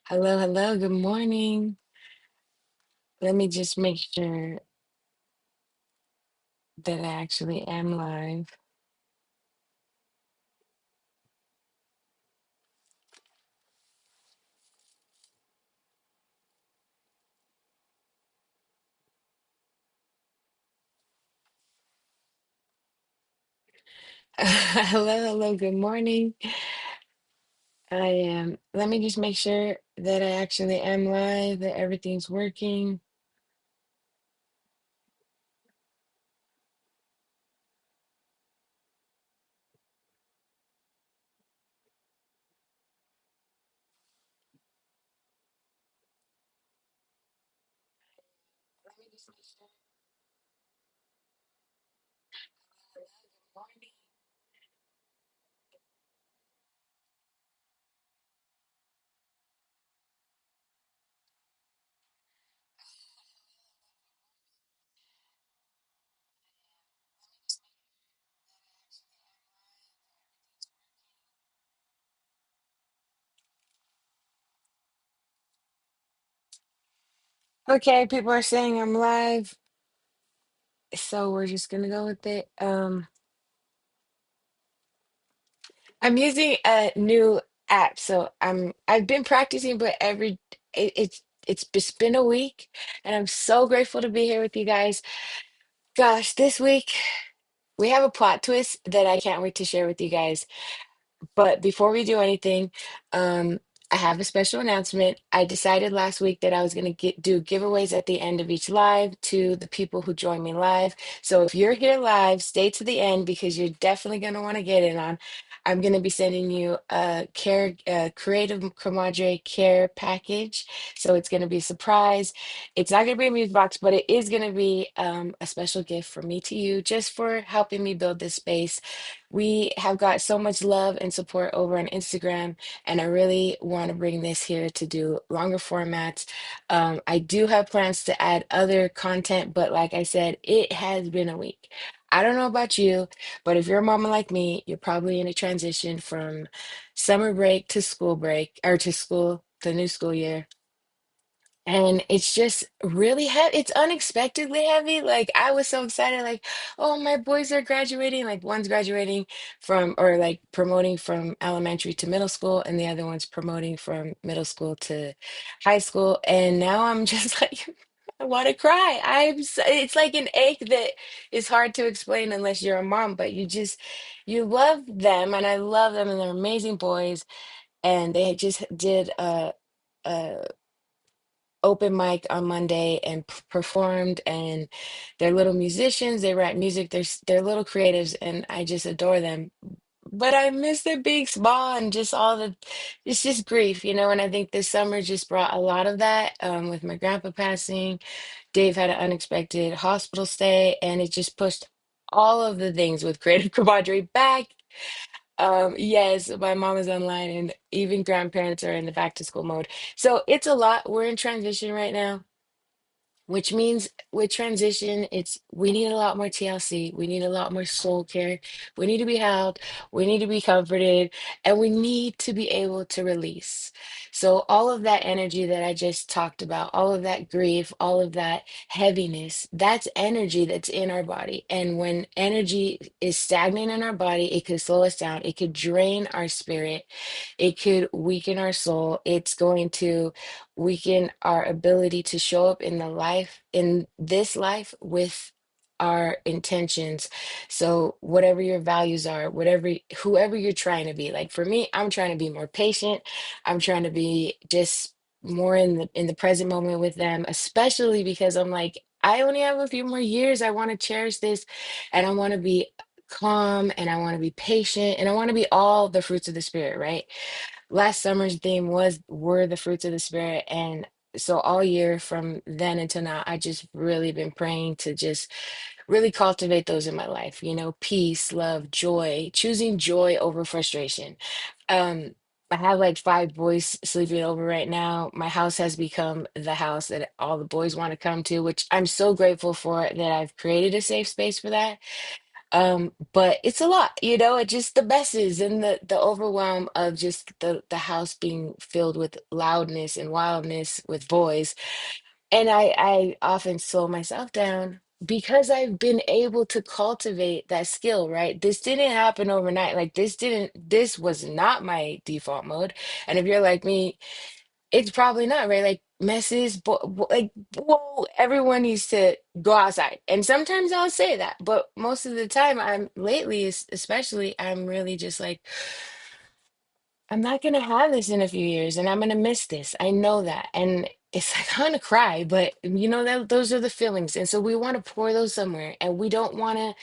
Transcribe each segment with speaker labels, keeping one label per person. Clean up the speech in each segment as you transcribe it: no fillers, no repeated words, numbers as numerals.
Speaker 1: Hello, hello, good morning. Let me just make sure that I actually am live. Hello, hello, good morning. I am, let me just make sure that I actually am live, that everything's working. Let me just make sure. Hello, good morning. Let me just make sure that I actually am live, that everything's working. Okay, people are saying I'm live, so we're just gonna go with it. I'm using a new app, so I've been practicing, but it's just been a week, and I'm so grateful to be here with you guys. Gosh, this week we have a plot twist that I can't wait to share with you guys. But before we do anything, I have a special announcement. I decided last week that I was going to do giveaways at the end of each live to the people who join me live. So if you're here live, stay to the end because you're definitely going to want to get in on. I'm going to be sending you a Creative Comadre Care Package. So it's going to be a surprise. It's not going to be a Muse box, but it is going to be a special gift from me to you just for helping me build this space. We have got so much love and support over on Instagram, and I really want to bring this here to do longer formats. I do have plans to add other content, but like I said, it has been a week. I don't know about you, but if you're a mama like me, you're probably in a transition from summer break to school break or to school, the new school year. And it's just really heavy. It's unexpectedly heavy. Like I was so excited, like, oh, my boys are graduating. Like one's graduating from or like promoting from elementary to middle school, and the other one's promoting from middle school to high school. And now I'm just like, I want to cry. It's like an ache that is hard to explain unless you're a mom, but you love them, and I love them, and they're amazing boys. And they just did a open mic on Monday and performed, and they're little musicians, they write music, they're little creatives, and I just adore them. But I miss their big small and just all the it's just grief, and I think this summer just brought a lot of that, with my grandpa passing. Dave had an unexpected hospital stay, and it just pushed all of the things with Creative Compadre back. Yes, my mom is online and even grandparents are in the back to school mode. So it's a lot. We're in transition right now, which means with transition, it's we need a lot more TLC. We need a lot more soul care. We need to be held. We need to be comforted, and we need to be able to release. So all of that energy that I just talked about, all of that grief, all of that heaviness, that's energy that's in our body. And when energy is stagnant in our body, it could slow us down. It could drain our spirit. It could weaken our soul. It's going to weaken our ability to show up in this life with our intentions. So whatever your values are, whoever you're trying to be, like for me, I'm trying to be more patient. I'm trying to be just more in the present moment with them, especially because I'm like, I only have a few more years. I want to cherish this, and I want to be calm, and I want to be patient, and I want to be all the fruits of the spirit, right? Last summer's theme was were the fruits of the spirit, and so all year from then until now I just really been praying to just really cultivate those in my life, peace, love, joy, choosing joy over frustration. um I have like five boys sleeping over right now. My house has become the house that all the boys want to come to, which I'm so grateful for, that I've created a safe space for that. But it's a lot, it just the messes and the overwhelm of just the house being filled with loudness and wildness with boys. And I often slow myself down because I've been able to cultivate that skill, right? This didn't happen overnight. Like this was not my default mode. And if you're like me, it's probably not, right? Like messes, like, whoa, everyone needs to go outside. And sometimes I'll say that, but most of the time, especially, I'm really just like, I'm not gonna have this in a few years, and I'm gonna miss this. I know that, and it's like I'm gonna cry, but that those are the feelings, and so we want to pour those somewhere, and we don't want to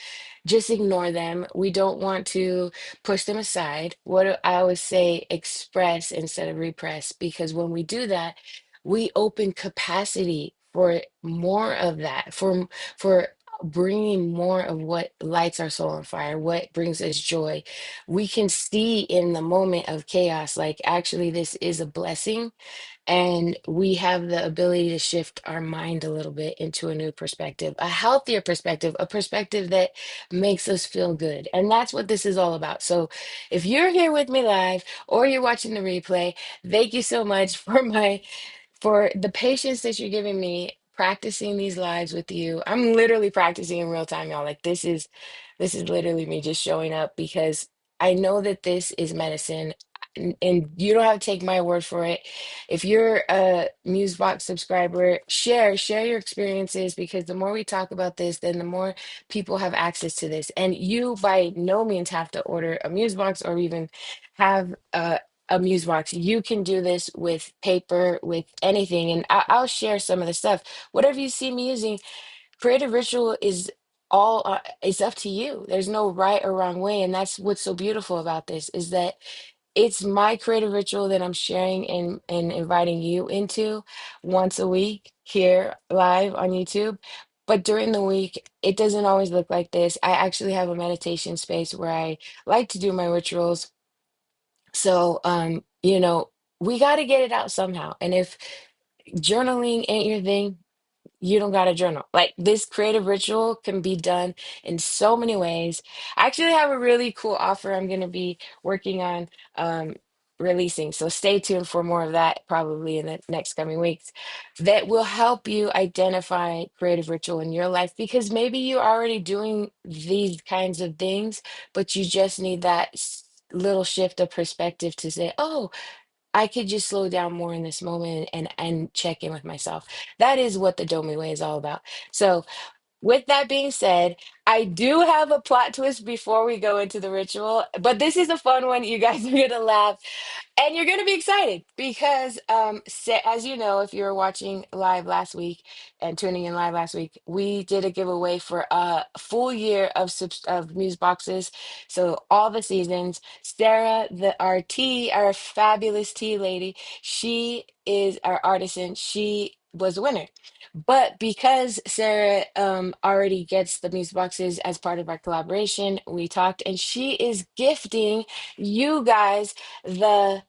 Speaker 1: just ignore them. We don't want to push them aside. I always say, express instead of repress, because when we do that, we open capacity for more of that, for bringing more of what lights our soul on fire, what brings us joy. We can see in the moment of chaos, like actually, this is a blessing, and we have the ability to shift our mind a little bit into a new perspective, a healthier perspective, a perspective that makes us feel good. And that's what this is all about. So if you're here with me live or you're watching the replay, thank you so much for the patience that you're giving me practicing these lives with you. I'm literally practicing in real time, y'all. Like this is literally me just showing up because I know that this is medicine, and you don't have to take my word for it. If you're a Muse Box subscriber, share your experiences, because the more we talk about this, then the more people have access to this. And you by no means have to order a Muse Box or even have a Muse Box. You can do this with paper, with anything, and I'll share some of the stuff. Whatever you see me using, Creative Ritual is all it's up to you. There's no right or wrong way, and that's what's so beautiful about this, is that it's my creative ritual that I'm sharing and inviting you into once a week here live on YouTube. But during the week, it doesn't always look like this. I actually have a meditation space where I like to do my rituals. So, we got to get it out somehow. And if journaling ain't your thing, you don't got to journal. Like, this creative ritual can be done in so many ways. I actually have a really cool offer I'm going to be working on um, releasing. So stay tuned for more of that probably in the next coming weeks, that will help you identify creative ritual in your life, because maybe you're already doing these kinds of things, but you just need that little shift of perspective to say, oh, I could just slow down more in this moment and check in with myself. That is what the Domi way is all about. So, with that being said, I do have a plot twist before we go into the ritual, but this is a fun one. You guys are gonna laugh. And you're going to be excited because, as you know, if you were watching live last week and tuning in live last week, we did a giveaway for a full year of Muse boxes. So all the seasons. Sarah, our fabulous tea lady, she is our artisan. She was a winner. But because Sarah already gets the Muse boxes as part of our collaboration, we talked, and she is gifting you guys the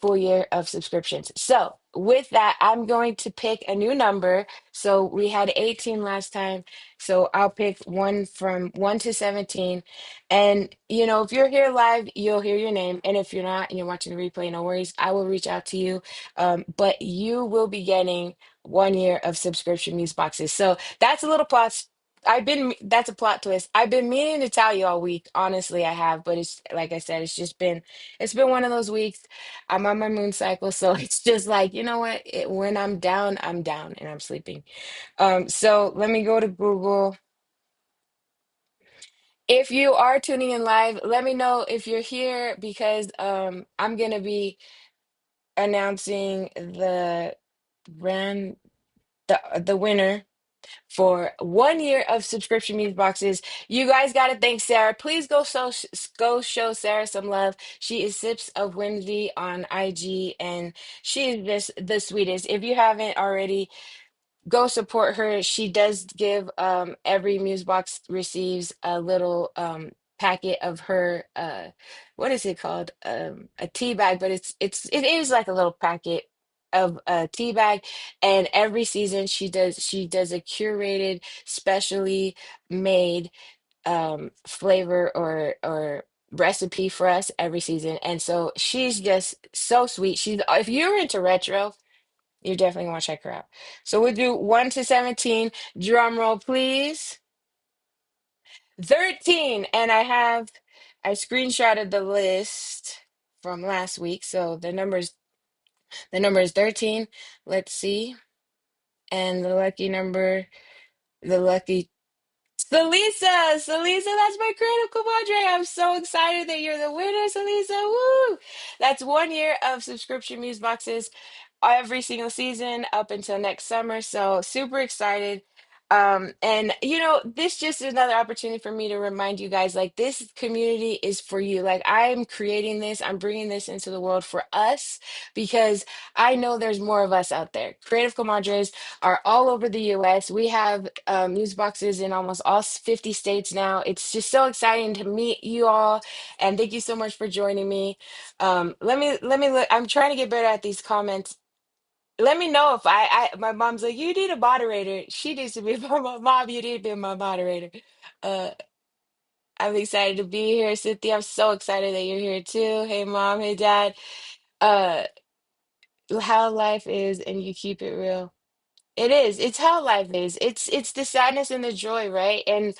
Speaker 1: full year of subscriptions. So, with that, I'm going to pick a new number. So, we had 18 last time. So, I'll pick one from 1 to 17. And, if you're here live, you'll hear your name. And if you're not and you're watching the replay, no worries. I will reach out to you. But you will be getting 1 year of subscription Muse boxes. So, that's a little plot. That's a plot twist. I've been meaning to tell you all week. Honestly, I have. But it's like I said, it's been one of those weeks. I'm on my moon cycle, so it's just like, you know what? When I'm down and I'm sleeping. So let me go to Google. If you are tuning in live, let me know if you're here, because I'm gonna be announcing ran the winner for 1 year of subscription music boxes. You guys got to thank Sarah. Please go show Sarah some love. She is Sips of Whimsy on IG, and she is just the sweetest. If you haven't already, go support her. She does give every Muse box receives a little packet of her what is it called? A tea bag, but it is like a little packet of a tea bag. And every season she does a curated, specially made flavor or recipe for us every season. And so she's just so sweet. She's if you're into retro, you definitely want to check her out. So we'll do 1 to 17. Drum roll, please. 13. And I screenshotted the list from last week. So the number is 13. Let's see. And the lucky Salisa, that's my Creative Comadre. I'm so excited that you're the winner, Salisa. Woo! That's 1 year of subscription Muse boxes every single season up until next summer. So super excited. And this just is another opportunity for me to remind you guys, like this community is for you. Like I'm creating this, I'm bringing this into the world for us because I know there's more of us out there. Creative Comadres are all over the US. We have news boxes in almost all 50 states now. It's just so exciting to meet you all, and thank you so much for joining me. Let me look. I'm trying to get better at these comments. Let me know if my mom's like, you need a moderator. She needs to be my mom. You need to be my moderator. Uh, I'm excited to be here, Cynthia. I'm so excited that you're here too. Hey, mom. Hey, dad. Uh, how life is, and you keep it real. It is. It's how life is. It's the sadness and the joy, right? And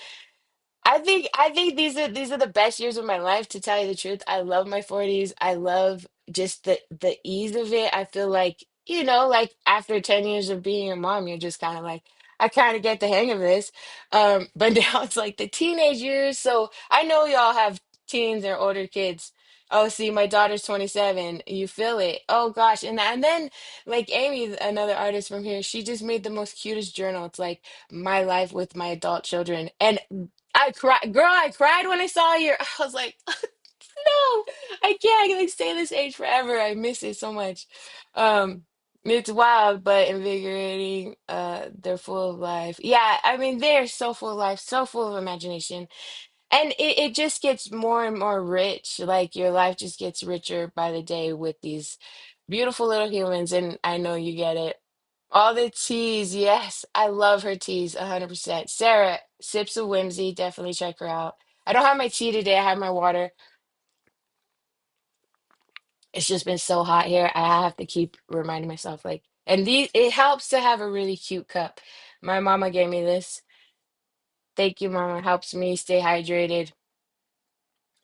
Speaker 1: I think these are the best years of my life, to tell you the truth. I love my 40s. I love just the ease of it. I feel like, like after 10 years of being a mom, you're just kind of like, I kind of get the hang of this. But now it's like the teenage years. So I know y'all have teens or older kids. Oh, see, my daughter's 27. You feel it. Oh gosh. And then like Amy, another artist from here, she just made the most cutest journal. It's like my life with my adult children. And I cried, girl. I cried when I saw your. I was like, no, I can't. I can like stay this age forever. I miss it so much. Um, it's wild but invigorating. They're full of life. Yeah, I mean, they're so full of life, so full of imagination, and it just gets more and more rich. Like your life just gets richer by the day with these beautiful little humans, and I know you get it. All the teas, yes. I love her teas, 100%. Sarah, Sips of Whimsy, definitely check her out. I don't have my tea today, I have my water. It's just been so hot here. I have to keep reminding myself, like, and these, it helps to have a really cute cup. My mama gave me this. Thank you, mama. Helps me stay hydrated.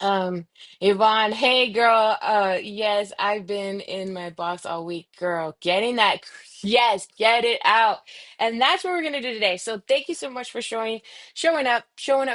Speaker 1: Um, Yvonne, hey girl. Yes, I've been in my box all week, girl. Getting that, yes, get it out. And that's what we're gonna do today. So thank you so much for showing up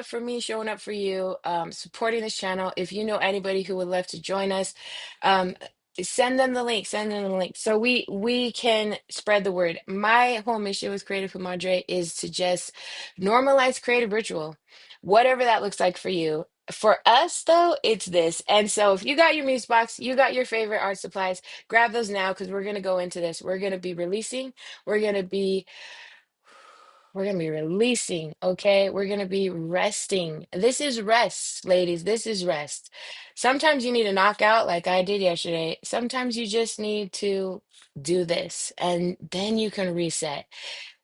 Speaker 1: for me, showing up for you, supporting this channel. If you know anybody who would love to join us, um, send them the link, send them the link. So we can spread the word. My whole mission with Creative Comadre is to just normalize creative ritual, whatever that looks like for you. For us, though, it's this. And so if you got your Muse box, you got your favorite art supplies, grab those now because we're going to go into this. We're going to be releasing. We're going to be we're going to be releasing, okay? We're going to be resting. This is rest, ladies. This is rest. Sometimes you need a knockout like I did yesterday. Sometimes you just need to do this and then you can reset.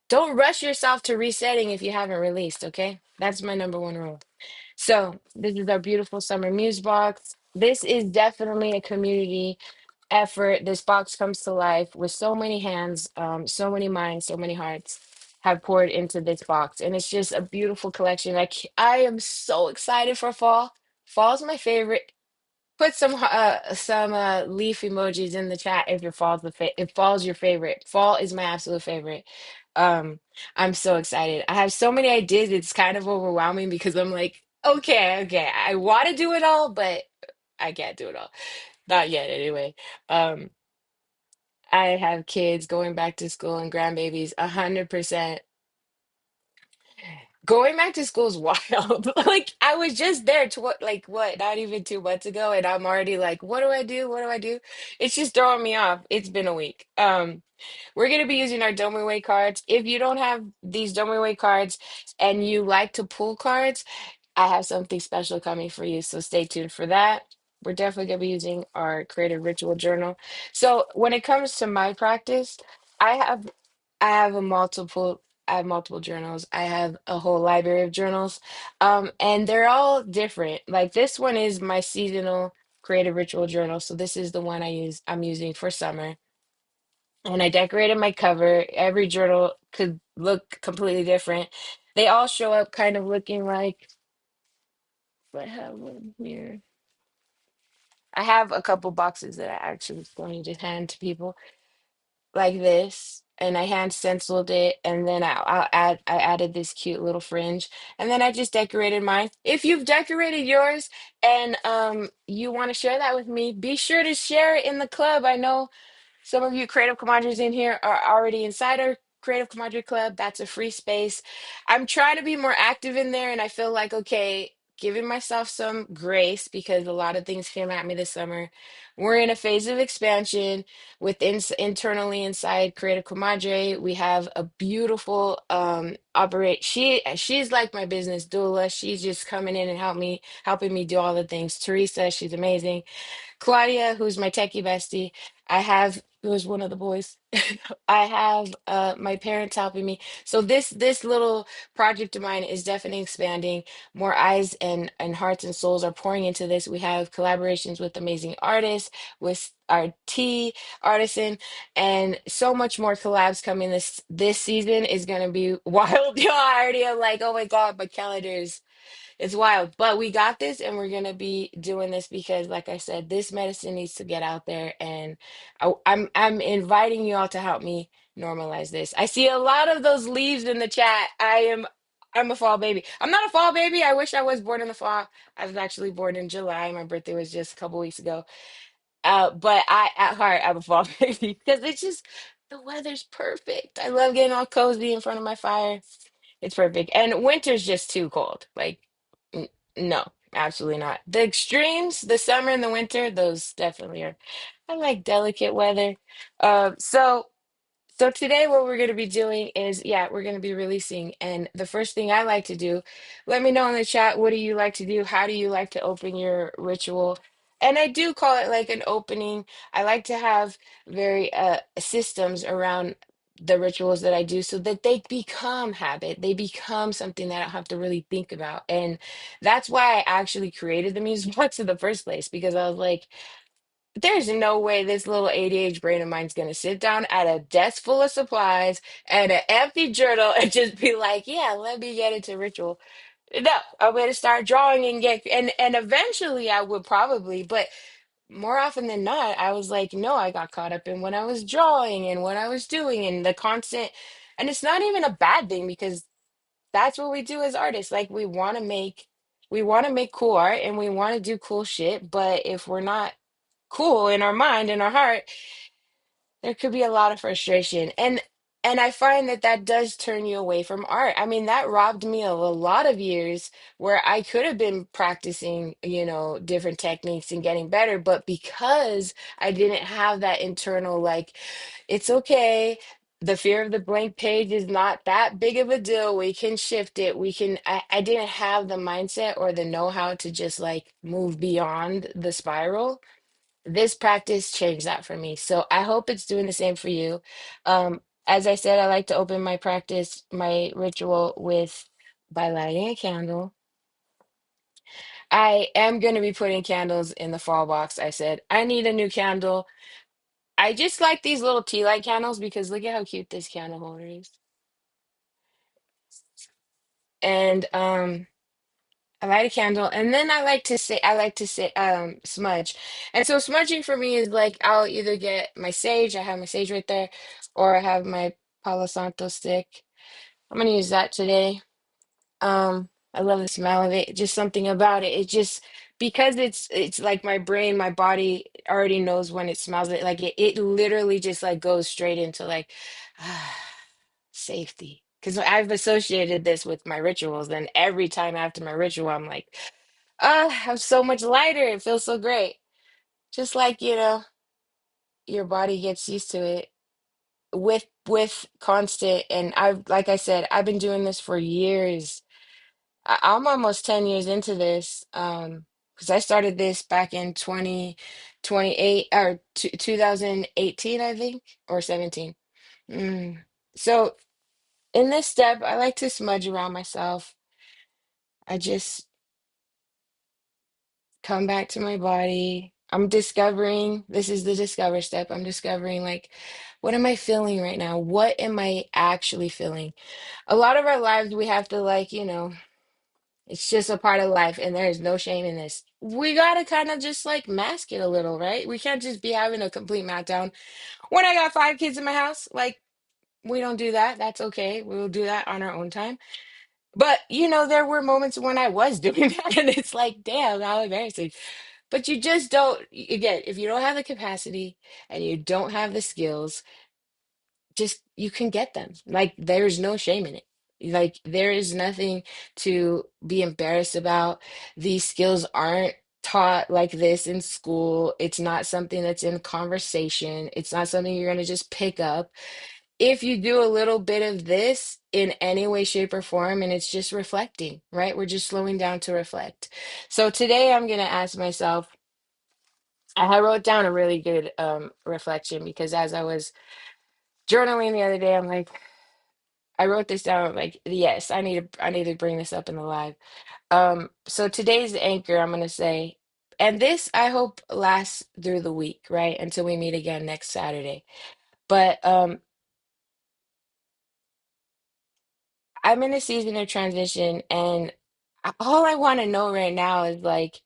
Speaker 1: Don't rush yourself to resetting if you haven't released, okay? That's my number one rule. So this is our beautiful summer Muse box. This is definitely a community effort. This box comes to life with so many hands, so many minds, so many hearts have poured into this box, and it's just a beautiful collection. I am so excited for fall. Fall's my favorite. Put some leaf emojis in the chat if your if fall's your favorite. Fall is my absolute favorite. Um, I'm so excited. I have so many ideas. It's kind of overwhelming because I'm like, okay, I want to do it all, but I can't do it all. Not yet, anyway. Um, I have kids going back to school and grandbabies, 100%. Going back to school is wild. Like I was just there to what, not even 2 months ago, and I'm already like, what do I do? What do I do? It's just throwing me off. It's been a week. We're gonna be using our Domi Way cards. If you don't have these Domi Way cards and you like to pull cards, I have something special coming for you. So stay tuned for that. We're definitely gonna be using our creative ritual journal. So when it comes to my practice, I have I have a multiple. I have multiple journals. I have a whole library of journals. And they're all different. Like this one is my seasonal creative ritual journal. So this is the one I'm using for summer. And I decorated my cover. Every journal could look completely different. They all show up kind of looking like, if I have one here. I have a couple boxes that I actually was going to hand to people like this, and I hand stenciled it, and then I added this cute little fringe, and then I just decorated mine. If you've decorated yours and you want to share that with me, be sure to share it in the club. I know some of you Creative Commanders in here are already inside our Creative Comadre Club. That's a free space. I'm trying to be more active in there, and I feel like, okay, giving myself some grace because a lot of things came at me this summer. We're in a phase of expansion internally inside Creative Comadre. We have a beautiful operate. She's like my business doula. She's just coming in and helping me do all the things. Teresa, she's amazing. Claudia, who's my techie bestie. I have who's one of the boys. I have my parents helping me. So this little project of mine is definitely expanding. More eyes and hearts and souls are pouring into this. We have collaborations with amazing artists, with our tea artisan, and so much more collabs coming. This season is gonna be wild. I already am like, oh my God, my calendar is it's wild, but we got this, and we're gonna be doing this because, like I said, this medicine needs to get out there, and I'm inviting you all to help me normalize this. I see a lot of those leaves in the chat. I'm a fall baby. I'm not a fall baby. I wish I was born in the fall. I was actually born in July. My birthday was just a couple weeks ago. But I at heart I'm a fall baby because it's just the weather's perfect. I love getting all cozy in front of my fire. It's perfect. And winter's just too cold. Like, n no, absolutely not. The extremes, the summer and the winter, those definitely are. I like delicate weather. So. So today what we're going to be doing is, yeah, we're going to be releasing. And the first thing I like to do, let me know in the chat, what do you like to do? How do you like to open your ritual? And I do call it like an opening. I like to have very systems around the rituals that I do so that they become habit. They become something that I don't have to really think about. And that's why I actually created the Muse Box in the first place, because I was like, there's no way this little ADHD brain of mine's gonna sit down at a desk full of supplies and an empty journal and just be like, yeah, let me get into ritual. No, I'm gonna start drawing and get and eventually I would probably, but more often than not, I was like, no, I got caught up in what I was drawing and what I was doing and the constant, and it's not even a bad thing because that's what we do as artists. Like we want to make cool art and we want to do cool shit, but if we're not cool in our mind and our heart, there could be a lot of frustration. And I find that that does turn you away from art. I mean, that robbed me of a lot of years where I could have been practicing, different techniques and getting better, but because I didn't have that internal like, it's okay. The fear of the blank page is not that big of a deal. We can shift it. I didn't have the mindset or the know-how to just like move beyond the spiral. This practice changed that for me. So I hope it's doing the same for you. As I said, I like to open my practice, my ritual with by lighting a candle. I am going to be putting candles in the fall box. I said, I need a new candle. I just like these little tea light candles because look at how cute this candle holder is. And I light a candle, and then I like to say smudge. And so smudging for me is like I'll either get my sage, I have my sage right there, or I have my Palo Santo stick. I'm gonna use that today. I love the smell of it. Just something about it. It just because it's like my brain, my body already knows when it smells it. Like it literally just like goes straight into like safety. Because I've associated this with my rituals, and every time after my ritual, I'm like, I'm so much lighter. It feels so great. Just like, your body gets used to it with constant, and I've like I said, I've been doing this for years. I'm almost 10 years into this. Because I started this back in 2028 or 2018, I think, or 17. Mm. So in this step, I like to smudge around myself. I just come back to my body. I'm discovering, this is the discover step. I'm discovering, like, what am I feeling right now? What am I actually feeling? A lot of our lives, we have to, like, it's just a part of life, and there is no shame in this. We gotta kind of just like mask it a little, right? We can't just be having a complete meltdown. When I got 5 kids in my house, like, we don't do that. That's okay. We'll do that on our own time. But there were moments when I was doing that, and it's like, damn, how embarrassing. But you just don't, again, if you don't have the capacity and you don't have the skills, just you can get them. Like, there's no shame in it. Like, there is nothing to be embarrassed about. These skills aren't taught like this in school. It's not something that's in conversation. It's not something you're going to just pick up. If you do a little bit of this in any way, shape, or form, and it's just reflecting, right? We're just slowing down to reflect. So today I'm going to ask myself, I wrote down a really good reflection, because as I was journaling the other day, I'm like, I wrote this down. I'm like, yes, I need to bring this up in the live. So today's anchor, I'm gonna say, and this I hope lasts through the week, right? Until we meet again next Saturday. But I'm in a season of transition, and all I want to know right now is like,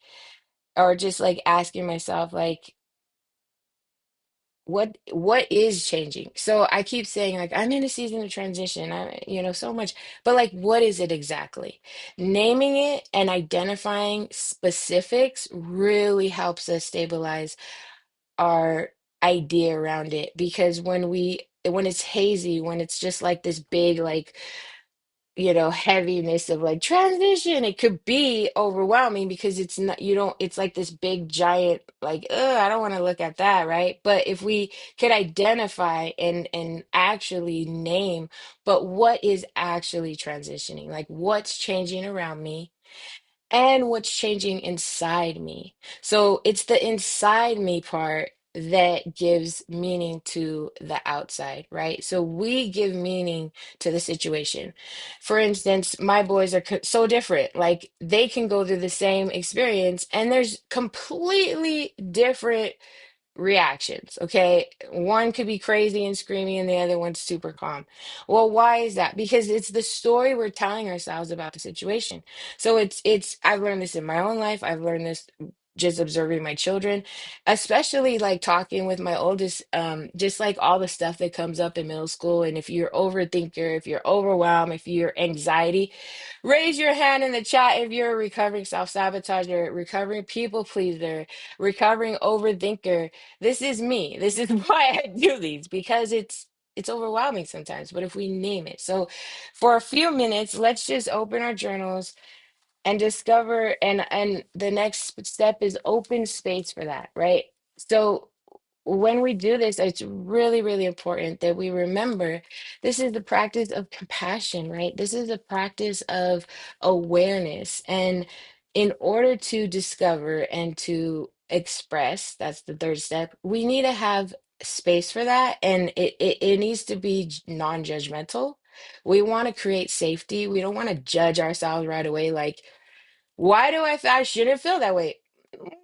Speaker 1: or just like asking myself, like, what is changing? So I keep saying, like, I'm in a season of transition. So much, but like, what is it exactly? Naming it and identifying specifics really helps us stabilize our idea around it, because when it's hazy, when it's just like this big, like, heaviness of like transition, it could be overwhelming, because it's not, you don't, it's like this big giant, like, I don't want to look at that, right? But if we could identify and actually name, but what is actually transitioning? Like, what's changing around me? And what's changing inside me. So it's the inside me part that gives meaning to the outside, right? So we give meaning to the situation. For instance, my boys are so different. Like, they can go through the same experience, and there's completely different reactions. Okay. One could be crazy and screaming, and the other one's super calm. Well, why is that? Because it's the story we're telling ourselves about the situation. So I've learned this in my own life. I've learned this just observing my children, especially like talking with my oldest, just like all the stuff that comes up in middle school. And if you're overthinker, if you're overwhelmed, if you're anxiety, raise your hand in the chat if you're a recovering self-sabotager, recovering people pleaser, recovering overthinker. This is me. This is why I do these, because it's overwhelming sometimes, but if we name it. So for a few minutes, let's just open our journals and discover, and the next step is open space for that, right? So when we do this, it's really, really important that we remember this is the practice of compassion, right? This is a practice of awareness. And in order to discover and to express, that's the third step, we need to have space for that. And it needs to be non-judgmental. We want to create safety. We don't want to judge ourselves right away, like, why do I shouldn't feel that way?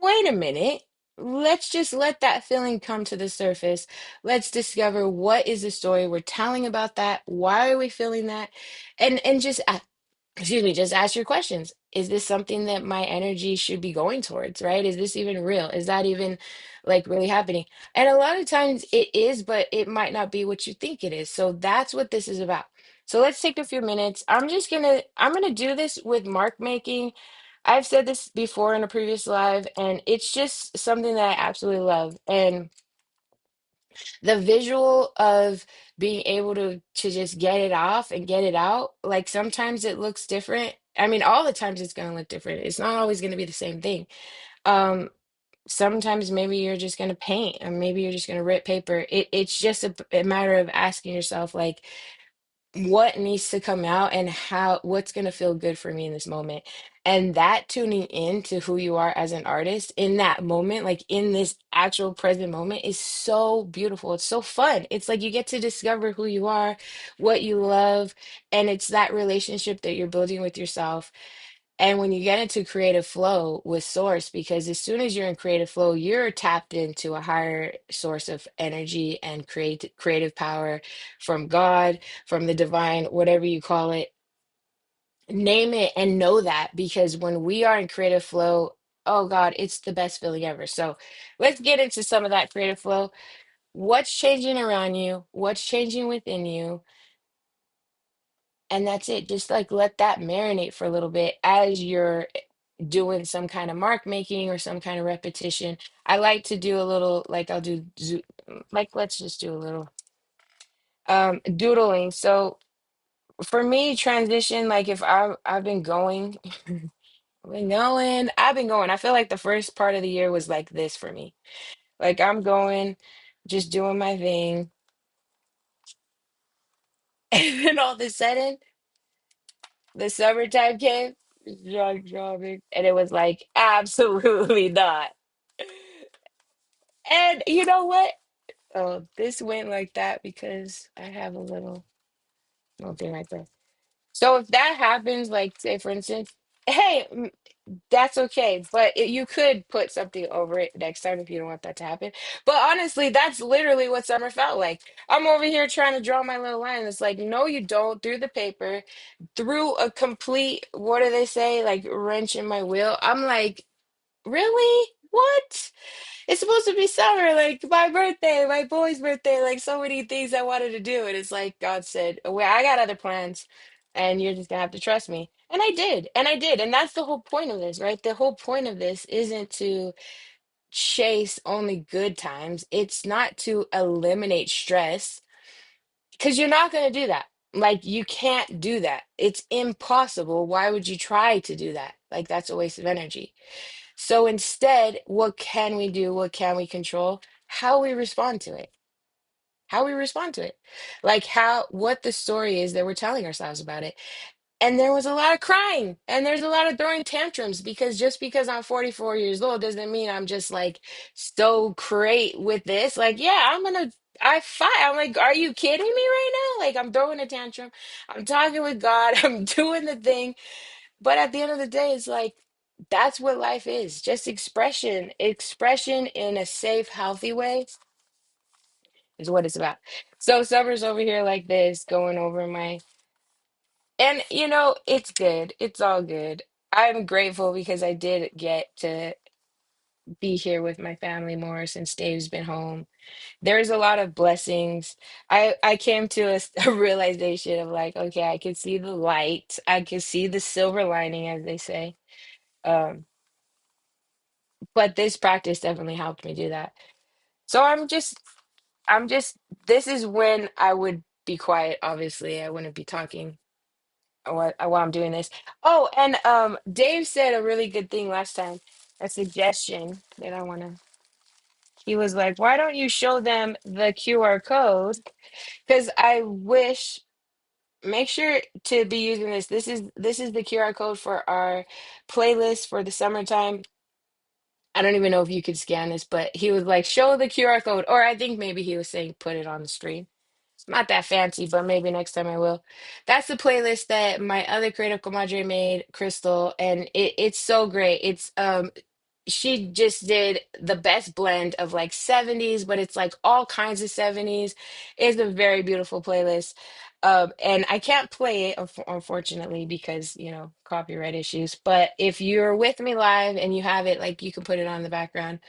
Speaker 1: Wait a minute. Let's just let that feeling come to the surface. Let's discover, what is the story we're telling about that? Why are we feeling that? And just excuse me, just ask your questions. Is this something that my energy should be going towards, right? Is this even real? Is that even like really happening? And a lot of times it is, but it might not be what you think it is. So that's what this is about. So let's take a few minutes. I'm gonna do this with mark making. I've said this before in a previous live, and it's just something that I absolutely love. And the visual of being able to just get it off and get it out, like, sometimes it looks different. I mean, all the times it's going to look different. It's not always going to be the same thing. um Sometimes maybe you're just going to paint, or maybe you're just going to rip paper. It's just a matter of asking yourself, like, what needs to come out, and what's going to feel good for me in this moment. And that tuning in to who you are as an artist in that moment, like in this actual present moment, is so beautiful. It's so fun. It's like you get to discover who you are, what you love, and it's that relationship that you're building with yourself. And when you get into creative flow with source, because as soon as you're in creative flow, you're tapped into a higher source of energy and creative power from God, from the divine, whatever you call it. Name it and know that, because when we are in creative flow, oh God, it's the best feeling ever. So let's get into some of that creative flow. What's changing around you? What's changing within you? And that's it. Just like let that marinate for a little bit as you're doing some kind of mark making or some kind of repetition. I like to do a little, like I'll do, like let's just do a little doodling. So for me, transition, like if I've been going, I've been going. I feel like the first part of the year was like this for me. Like I'm going, just doing my thing, and then all of a sudden, the summertime came, and it was like absolutely not. And you know what? Oh, this went like that because I have a little thing right there. So if that happens, like say for instance, hey, that's okay, but you could put something over it next time if you don't want that to happen. But honestly, that's literally what summer felt like. I'm over here trying to draw my little line. It's like, no, you don't. Through the paper, through a complete, what do they say, like wrench in my wheel. I'm like, really? What? It's supposed to be summer, like my birthday, my boy's birthday, like so many things I wanted to do. And it's like God said, well, I got other plans and you're just gonna have to trust me. And I did, and I did. And that's the whole point of this, right? The whole point of this isn't to chase only good times. It's not to eliminate stress, because you're not gonna do that. Like you can't do that. It's impossible. Why would you try to do that? Like that's a waste of energy. So instead, what can we do? What can we control? How we respond to it. How we respond to it. Like what the story is that we're telling ourselves about it. And there was a lot of crying and there's a lot of throwing tantrums, because just because I'm 44 years old doesn't mean I'm just like so great with this. Like, yeah, I fight. I'm like, are you kidding me right now? Like, I'm throwing a tantrum. I'm talking with God. I'm doing the thing. But at the end of the day, it's like that's what life is. Just expression. Expression in a safe, healthy way is what it's about. So Summer's over here like this, going over my and it's good. It's all good. I'm grateful because I did get to be here with my family more since Dave's been home. There's a lot of blessings. I came to a realization of like, okay, I can see the light. I can see the silver lining, as they say. Um, but this practice definitely helped me do that. So I'm just this is when I would be quiet. Obviously, I wouldn't be talking while I'm doing this. Oh, and Dave said a really good thing last time, a suggestion that I want to. He was like, "Why don't you show them the QR code?" Because I wish, make sure to be using this. This is the QR code for our playlist for the summertime. I don't even know if you could scan this, but he was like, show the QR code. Or I think maybe he was saying put it on the screen. Not that fancy, but maybe next time I will. That's the playlist that my other creative comadre made, Crystal, and it's so great. It's she just did the best blend of like 70s, but it's like all kinds of 70s. It's a very beautiful playlist. And I can't play it, unfortunately, because, copyright issues. But if you're with me live and you have it, like you can put it on the background.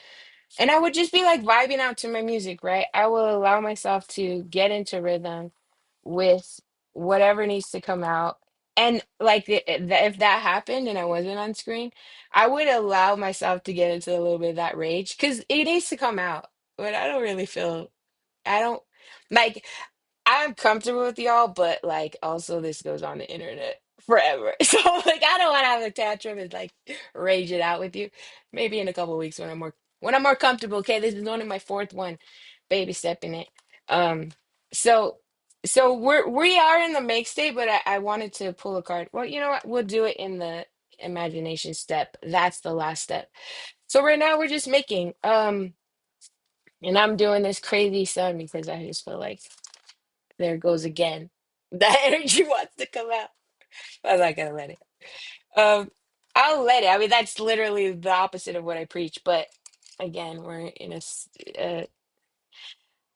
Speaker 1: And I would just be like vibing out to my music, right? I will allow myself to get into rhythm with whatever needs to come out. And like if that happened and I wasn't on screen, I would allow myself to get into a little bit of that rage because it needs to come out. But I don't really feel, I don't like. I'm comfortable with y'all, but like also this goes on the internet forever. So like I don't want to have a tantrum and like rage it out with you. Maybe in a couple of weeks when I'm more comfortable. Okay, this is only my fourth one, baby stepping it. Um, so we are in the make state, but I wanted to pull a card. Well, you know what? We'll do it in the imagination step. That's the last step. So right now we're just making. And I'm doing this crazy sun because I just feel like there it goes again. That energy wants to come out. I'm not gonna let it. Um, I'll let it. I mean, that's literally the opposite of what I preach. But again, we're in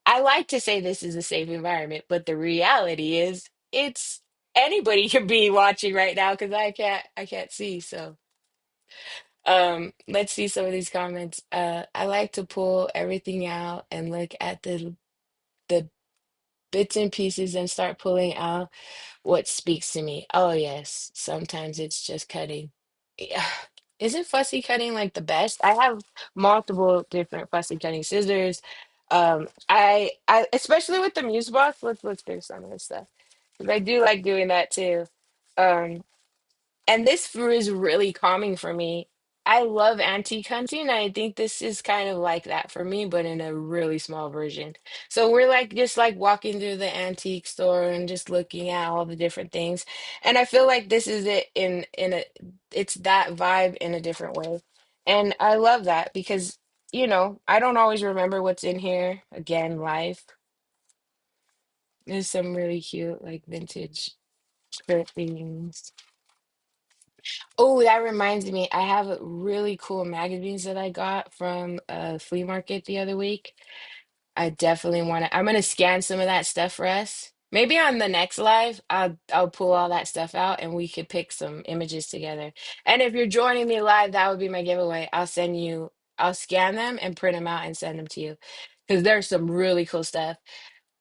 Speaker 1: I like to say this is a safe environment, but the reality is it's anybody can be watching right now because I can't see. So let's see some of these comments. I like to pull everything out and look at the bits and pieces and start pulling out what speaks to me. Oh yes, sometimes it's just cutting. Yeah. Isn't fussy cutting like the best? I have multiple different fussy cutting scissors. I especially with the Muse box, let's do some of this stuff. 'Cause I do like doing that too. Um, and this is really calming for me. I love antique hunting. I think this is kind of like that for me, but in a really small version. So we're like just like walking through the antique store and just looking at all the different things. And I feel like this is it in a it's that vibe in a different way. And I love that because, I don't always remember what's in here. Again, life. There's some really cute like vintage shirt things. Oh, that reminds me. I have really cool magazines that I got from a flea market the other week. I definitely want to. I'm gonna scan some of that stuff for us. Maybe on the next live, I'll pull all that stuff out and we could pick some images together. And if you're joining me live, that would be my giveaway. I'll scan them and print them out and send them to you because there's some really cool stuff.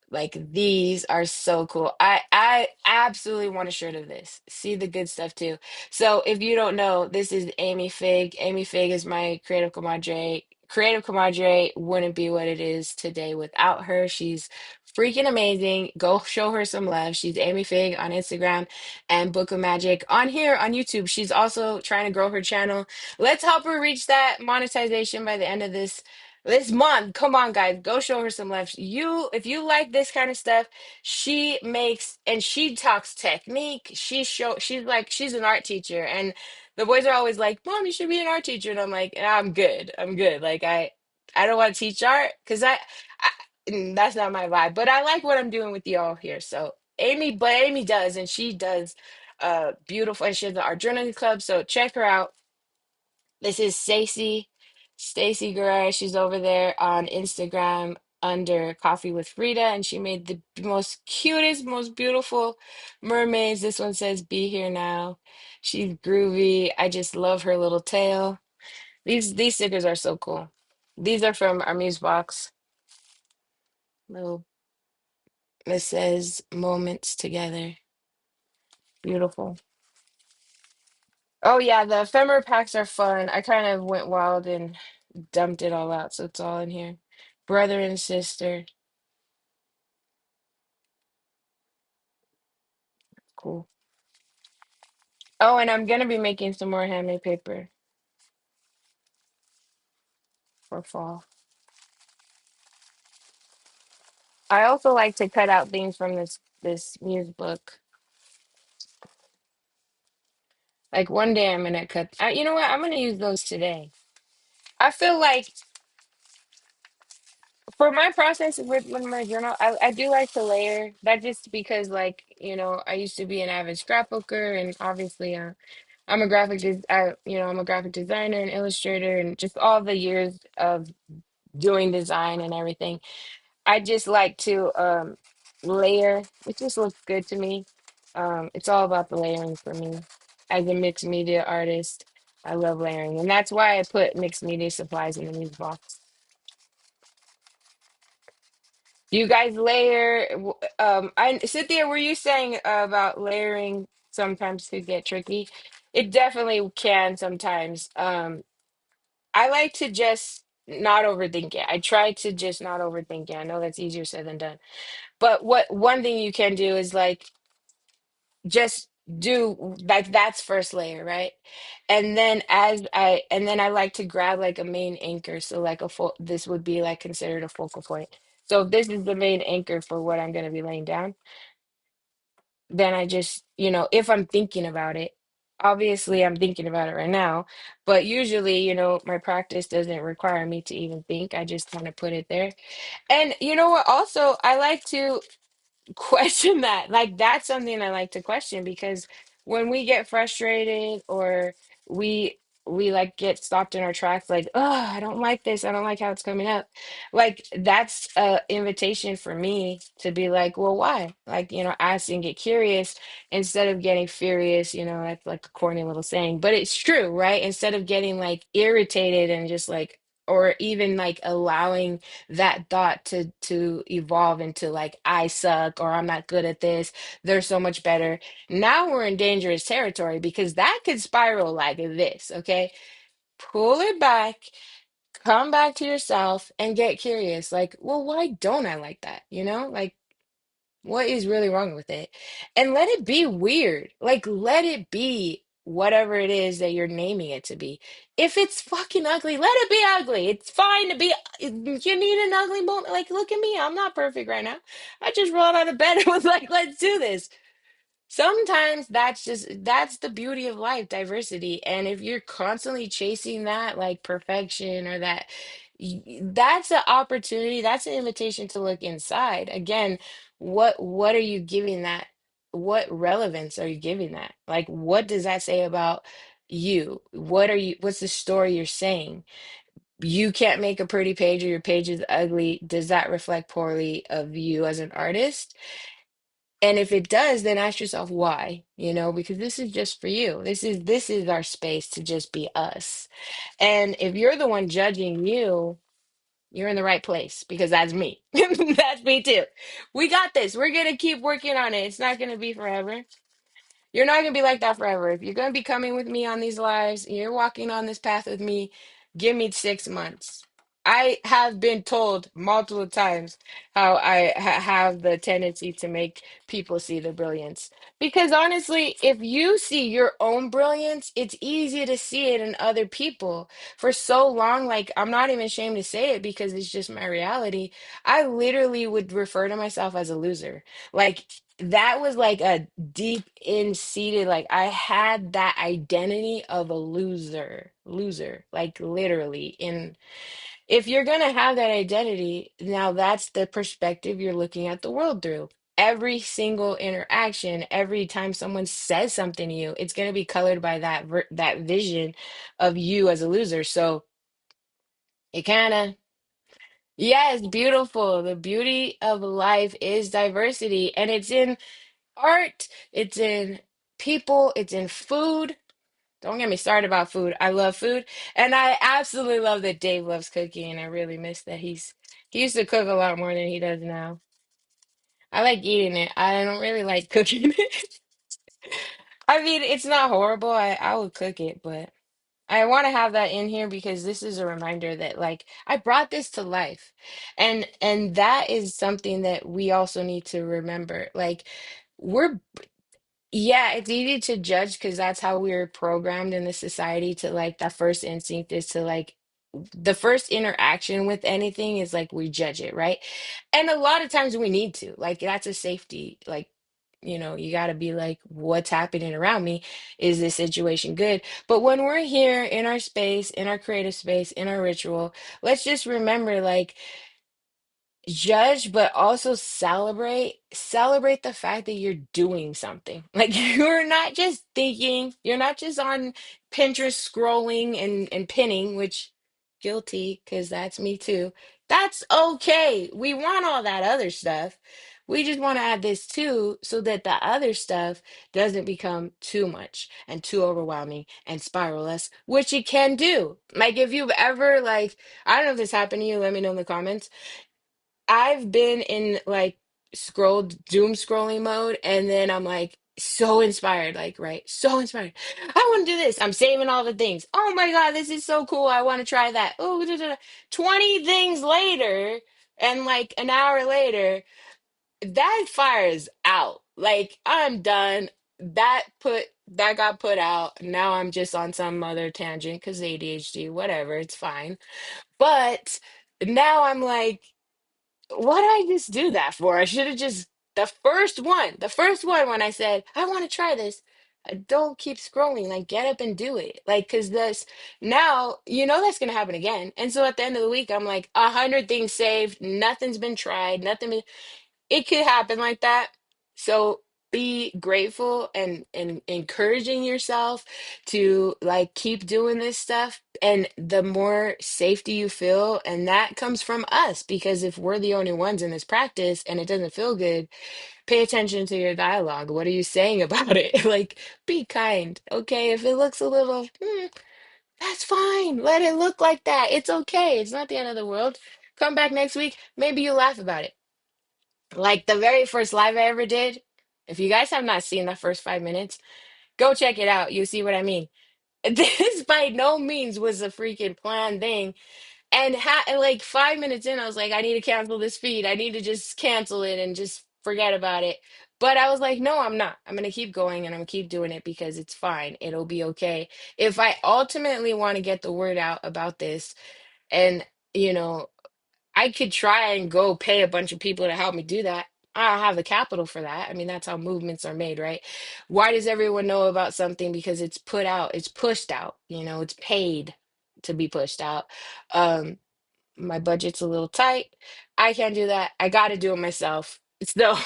Speaker 1: Like these are so cool. I absolutely want a shirt of this. See the good stuff too. So if you don't know, this is Amy Fig. Amy Fig is my creative comadre. Creative Comadre wouldn't be what it is today without her. She's freaking amazing. Go show her some love. She's Amy Fig on Instagram and Book of Magic on here on YouTube. She's also trying to grow her channel. Let's help her reach that monetization by the end of this month. Come on, guys, go show her some love. If you like this kind of stuff, she makes and she talks technique. She's an art teacher, and the boys are always like, "Mom, you should be an art teacher," and I'm like, "I'm good. I'm good." Like I don't want to teach art because that's not my vibe. But I like what I'm doing with y'all here. So Amy does, and she does beautiful, and she has the art journaling club. So check her out. This is Stacy Guerrero. She's over there on Instagram under Coffee with Frida, and she made the most cutest, most beautiful mermaids. This one says, "Be here now." She's groovy. I just love her little tail. These stickers are so cool. These are from our Muse box. Little It says "Moments Together." Beautiful. Oh yeah, the ephemera packs are fun. I kind of went wild and dumped it all out, so it's all in here. Brother and sister. Cool. Oh, and I'm gonna be making some more handmade paper for fall. I also like to cut out things from this Muse book. Like one day I'm gonna you know what? I'm gonna use those today. I feel like for my process with my journal, I do like to layer. That just because like, I used to be an avid scrapbooker and obviously I'm a I'm a graphic designer and illustrator and just all the years of doing design and everything. I just like to layer. It just looks good to me. It's all about the layering for me. As a mixed media artist, I love layering, and that's why I put mixed media supplies in the news box. Do you guys layer? Cynthia, were you saying about layering sometimes could get tricky? It definitely can sometimes. I like to just not overthink it. I try to just not overthink it. I know that's easier said than done. But what one thing you can do is like just do like that's first layer, right? And then I like to grab like a main anchor. So like this would be like considered a focal point. So if this is the main anchor for what I'm going to be laying down, then I just, if I'm thinking about it. Obviously, I'm thinking about it right now, but usually, my practice doesn't require me to even think. I just kind of put it there. And you know what? Also, I like to question that. Like that's something I like to question because when we get frustrated or we we like get stopped in our tracks, like, oh, I don't like this. I don't like how it's coming up. Like that's a invitation for me to be like, well, why? Like, ask and get curious instead of getting furious, that's like a corny little saying, but it's true, right? Instead of getting like irritated and just like or even like allowing that thought to evolve into like I suck or I'm not good at this. They're so much better. Now we're in dangerous territory because that could spiral like this, okay? Pull it back, come back to yourself and get curious. Like, well, why don't I like that? Like what is really wrong with it? And let it be weird. Like, let it be whatever it is that you're naming it to be. If it's fucking ugly, let it be ugly. It's fine to be, you need an ugly moment. Like, look at me. I'm not perfect right now. I just rolled out of bed and was like, let's do this. Sometimes that's the beauty of life, diversity. And if you're constantly chasing that like perfection or that that's an opportunity, that's an invitation to look inside. Again, what are you giving that? What relevance are you giving that? Like what does that say about you? What's the story you're saying? You can't make a pretty page or your page is ugly. Does that reflect poorly of you as an artist? And if it does, then ask yourself why, because this is just for you. This is our space to just be us. And if you're the one judging you, you're in the right place because that's me. That's me too. We got this. We're gonna keep working on it. It's not gonna be forever. You're not going to be like that forever. If you're going to be coming with me on these lives, you're walking on this path with me, give me 6 months. I have been told multiple times how I have the tendency to make people see the brilliance. Because honestly, if you see your own brilliance, it's easy to see it in other people. For so long, like I'm not even ashamed to say it because it's just my reality. I literally would refer to myself as a loser. Like that was like a deep in seated like I had that identity of a loser like literally. And if you're going to have that identity, now that's the perspective you're looking at the world through. Every single interaction, every time someone says something to you, it's going to be colored by that vision of you as a loser. So it kind of, yes, beautiful. The beauty of life is diversity, and it's in art, it's in people, it's in food. Don't get me started about food. I love food. And I absolutely love that Dave loves cooking. And I really miss that he used to cook a lot more than he does now. I like eating it. I don't really like cooking it. I mean, it's not horrible. I would cook it, but I want to have that in here because this is a reminder that like I brought this to life. And that is something that we also need to remember. Like we're yeah, it's easy to judge because that's how we're programmed in this society to like that first instinct is to like the first interaction with anything is like we judge it, right? And a lot of times we need to. Like that's a safety. Like, you got to be like, what's happening around me? Is this situation good? But when we're here in our space, in our creative space, in our ritual, let's just remember like judge but also celebrate the fact that you're doing something like you're not just thinking, you're not just on Pinterest scrolling and pinning, which guilty because that's me too. That's okay, we want all that other stuff. We just want to add this too so that the other stuff doesn't become too much and too overwhelming and spiral us, which it can do. Like if you've ever like, I don't know if this happened to you, let me know in the comments. I've been in like doom scrolling mode, and then I'm like so inspired, like, right? So inspired. I want to do this. I'm saving all the things. Oh my God, this is so cool. I want to try that. Oh, 20 things later, and like an hour later, that fire's out. Like, I'm done. That got put out. Now I'm just on some other tangent because ADHD, whatever, it's fine. But now I'm like, what did I just do that for? I should have just the first one when I said I want to try this. Don't keep scrolling. Like, get up and do it. Like, because this now, that's gonna happen again. And so at the end of the week, I'm like, 100 things saved. Nothing's been tried. It could happen like that. So be grateful and encouraging yourself to like keep doing this stuff. And the more safety you feel, and that comes from us, because if we're the only ones in this practice and it doesn't feel good, pay attention to your dialogue. What are you saying about it? Like, be kind. Okay. If it looks a little, that's fine. Let it look like that. It's okay. It's not the end of the world. Come back next week. Maybe you'll laugh about it. Like the very first live I ever did, if you guys have not seen the first 5 minutes, go check it out. You see what I mean? This by no means was a freaking planned thing. And like 5 minutes in, I was like, I need to cancel this feed. I need to just cancel it and just forget about it. But I was like, no, I'm not. I'm gonna keep going and I'm gonna keep doing it because it's fine. It'll be okay. If I ultimately want to get the word out about this, and you know, I could try and go pay a bunch of people to help me do that. I don't have the capital for that. I mean, that's how movements are made, right? Why does everyone know about something? Because it's put out, it's pushed out, it's paid to be pushed out. Um, my budget's a little tight. I can't do that. I got to do it myself. So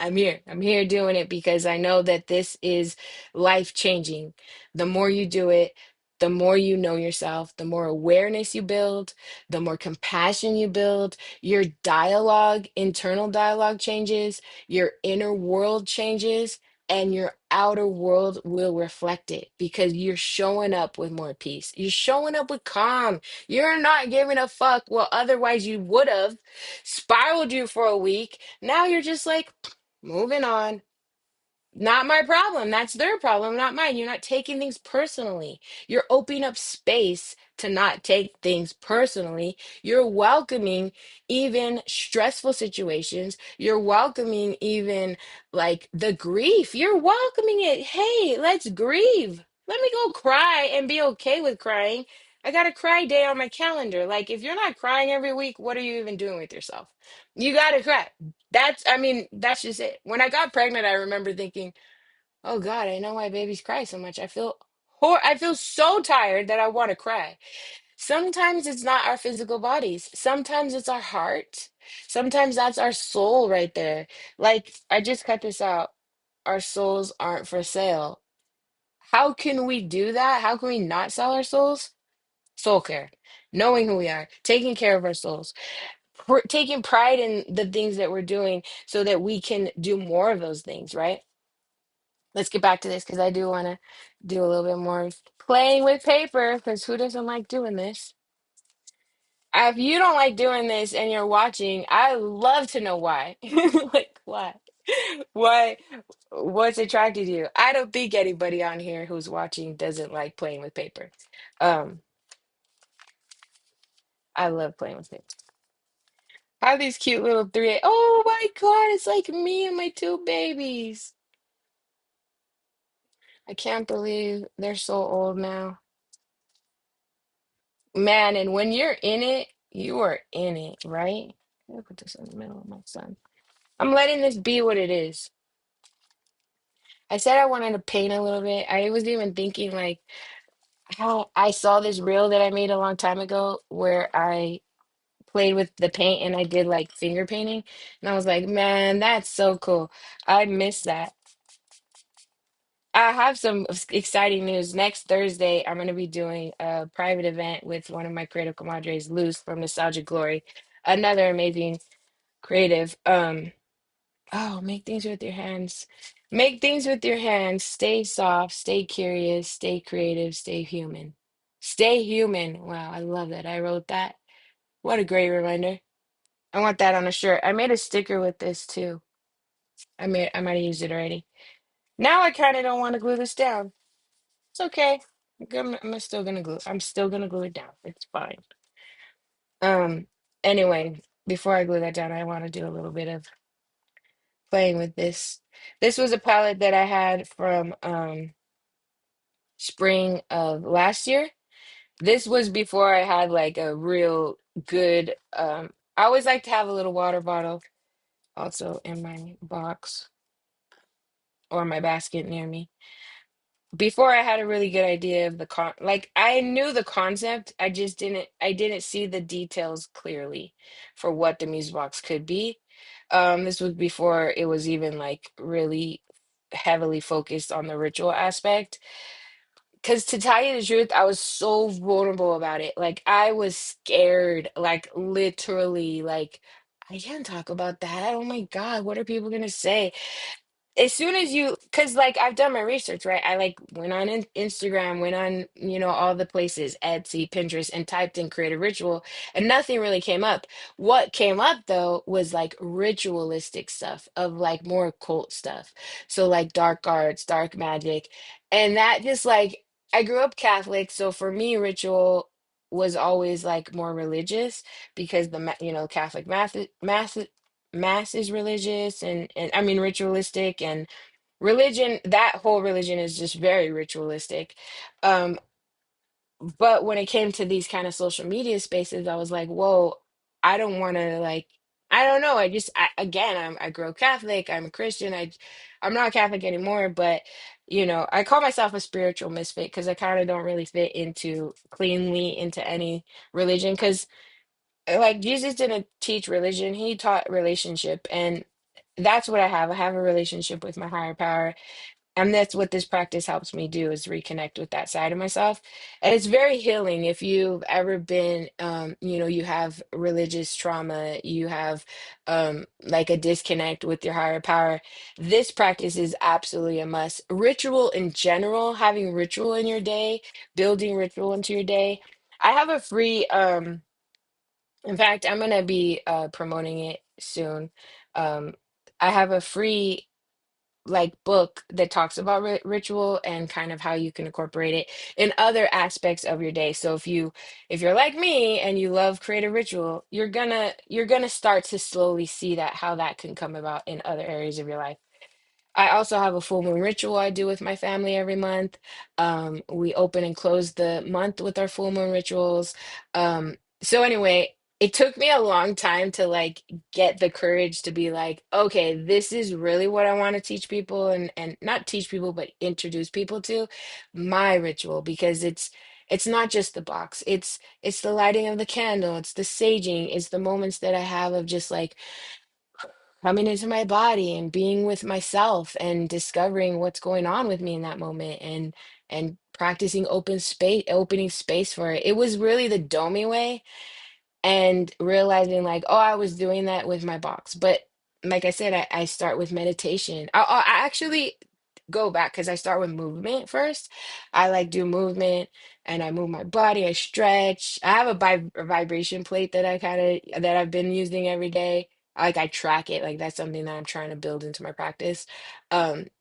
Speaker 1: I'm here. I'm here doing it because I know that this is life changing. The more you do it, the more you know yourself, the more awareness you build, the more compassion you build, your dialogue, internal dialogue changes, your inner world changes, and your outer world will reflect it because you're showing up with more peace. You're showing up with calm. You're not giving a fuck. Well, otherwise, you would have spiraled you for a week. Now you're just like, moving on. Not my problem. That's their problem, not mine. You're not taking things personally. You're opening up space to not take things personally. You're welcoming even stressful situations. You're welcoming even like the grief. You're welcoming it. Hey, let's grieve. Let me go cry and be okay with crying. I got a cry day on my calendar. Like, if you're not crying every week, what are you even doing with yourself? You got to cry. I mean, that's just it. When I got pregnant, I remember thinking, oh God, I know why babies cry so much. I feel so tired that I want to cry. Sometimes it's not our physical bodies. Sometimes it's our heart. Sometimes that's our soul right there. Like, I just cut this out. Our souls aren't for sale. How can we do that? How can we not sell our souls? Soul care. Knowing who we are, taking care of our souls, taking pride in the things that we're doing so that we can do more of those things, right? Let's get back to this because I do want to do a little bit more playing with paper because who doesn't like doing this? If you don't like doing this and you're watching, I love to know why. Like, why? Why? What's attracted you? I don't think anybody on here who's watching doesn't like playing with paper. Um, I love playing with paper. How these cute little three. Oh my God, it's like me and my two babies. I can't believe they're so old now. Man, and when you're in it, you are in it, right? Let me put this in the middle of my son. I'm letting this be what it is. I said I wanted to paint a little bit. I was even thinking like how I saw this reel that I made a long time ago where I played with the paint and I did like finger painting. And I was like, man, that's so cool. I miss that. I have some exciting news. Next Thursday, I'm going to be doing a private event with one of my creative comadres, Luz from Nostalgia Glory. Another amazing creative. Oh, make things with your hands. Make things with your hands. Stay soft, stay curious, stay creative, stay human. Stay human. Wow, I love that. I wrote that. What a great reminder. I want that on a shirt. I made a sticker with this too. I might have used it already. Now I kind of don't want to glue this down. It's okay. I'm still gonna glue it down. It's fine. Um, anyway, before I glue that down, I want to do a little bit of playing with this. This was a palette that I had from spring of last year. This was before I had like a real good I always like to have a little water bottle also in my box or my basket near me. before I had a really good idea of the like I knew the concept, I didn't see the details clearly for what the Muse Box could be. This was before it was even like really heavily focused on the ritual aspect. Because to tell you the truth, I was so vulnerable about it. Like I was scared, like literally, like I can't talk about that. Oh my God, what are people gonna say? As soon as you, because like I've done my research, right? I like went on Instagram, went on, all the places, Etsy, Pinterest, and typed in creative ritual, and nothing really came up. What came up though was like ritualistic stuff of like more occult stuff. So like dark arts, dark magic. And that just like, I grew up Catholic. So for me, ritual was always like more religious because Catholic mass is religious and I mean ritualistic, and religion, that whole religion is just very ritualistic. um but when it came to these kind of social media spaces, I was like, whoa, I don't want to like, I don't know, again, I grew up Catholic, I'm a Christian, I'm not Catholic anymore, but I call myself a spiritual misfit because I kind of don't really fit into cleanly into any religion, because like Jesus didn't teach religion, he taught relationship. And that's what I have. I have a relationship with my higher power. And that's what this practice helps me do, is reconnect with that side of myself. And it's very healing. If you've ever been, you have religious trauma, you have like a disconnect with your higher power. This practice is absolutely a must. Ritual in general, having ritual in your day, building ritual into your day. I have a free in fact, I'm gonna be promoting it soon. Um, I have a free like book that talks about ritual and kind of how you can incorporate it in other aspects of your day. So if you're like me and you love creative ritual, you're gonna start to slowly see that how that can come about in other areas of your life. I also have a full moon ritual I do with my family every month. We open and close the month with our full moon rituals. So anyway, it took me a long time to like get the courage to be like, okay, this is really what I want to teach people, and not teach people, but introduce people to my ritual, because it's not just the box. It's the lighting of the candle, it's the saging, it's the moments that I have of just like coming into my body and being with myself and discovering what's going on with me in that moment, and practicing opening space for it. It was really the Domi way, and realizing like, oh, I was doing that with my box. But like I said, I start with meditation. I actually go back because I start with movement first. I like do movement, and I move my body, I stretch. I have a vibration plate that I've been using every day. Like I track it, like that's something that I'm trying to build into my practice.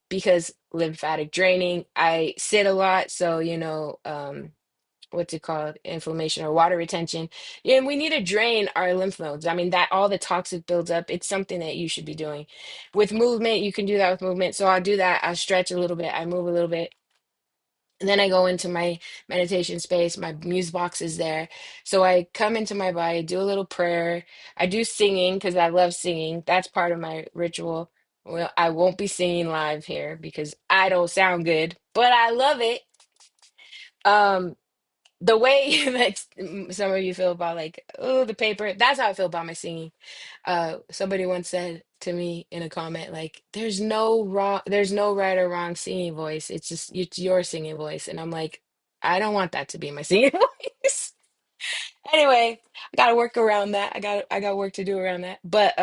Speaker 1: Because lymphatic draining, I sit a lot, so what's it called, inflammation or water retention, and we need to drain our lymph nodes. I mean, that all the toxic builds up, it's something that you should be doing with movement. You can do that with movement, so I'll do that. I stretch a little bit, I move a little bit, and then I go into my meditation space. My muse box is there, so I come into my body, do a little prayer. I do singing because I love singing. That's part of my ritual. Well, I won't be singing live here because I don't sound good, but I love it. um the way that some of you feel about like, oh, the paper, that's how I feel about my singing. Somebody once said to me in a comment like, there's no right or wrong singing voice, it's your singing voice. And I'm like, I don't want that to be my singing voice. Anyway, I gotta work around that. I got work to do around that, but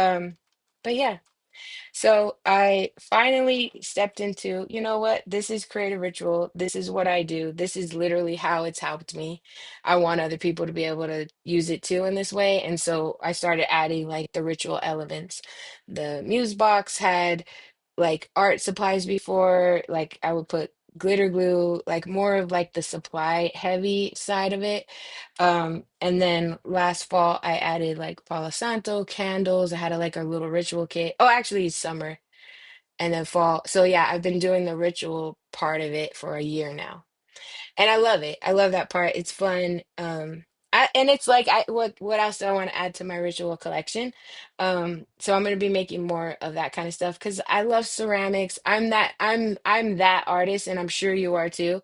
Speaker 1: yeah. So I finally stepped into, you know what? This is creative ritual. This is what I do. This is literally how it's helped me. I want other people to be able to use it too in this way. And so I started adding like the ritual elements. The Muse box had like art supplies before, like I would put glitter glue, like more of like the supply heavy side of it. And then last fall I added like Palo Santo candles. I had like a little ritual kit. Oh, actually it's summer and then fall. So yeah, I've been doing the ritual part of it for a year now. And I love it. I love that part. It's fun. And it's like what else do I want to add to my ritual collection? So I'm gonna be making more of that kind of stuff because I love ceramics. I'm that artist, and I'm sure you are too.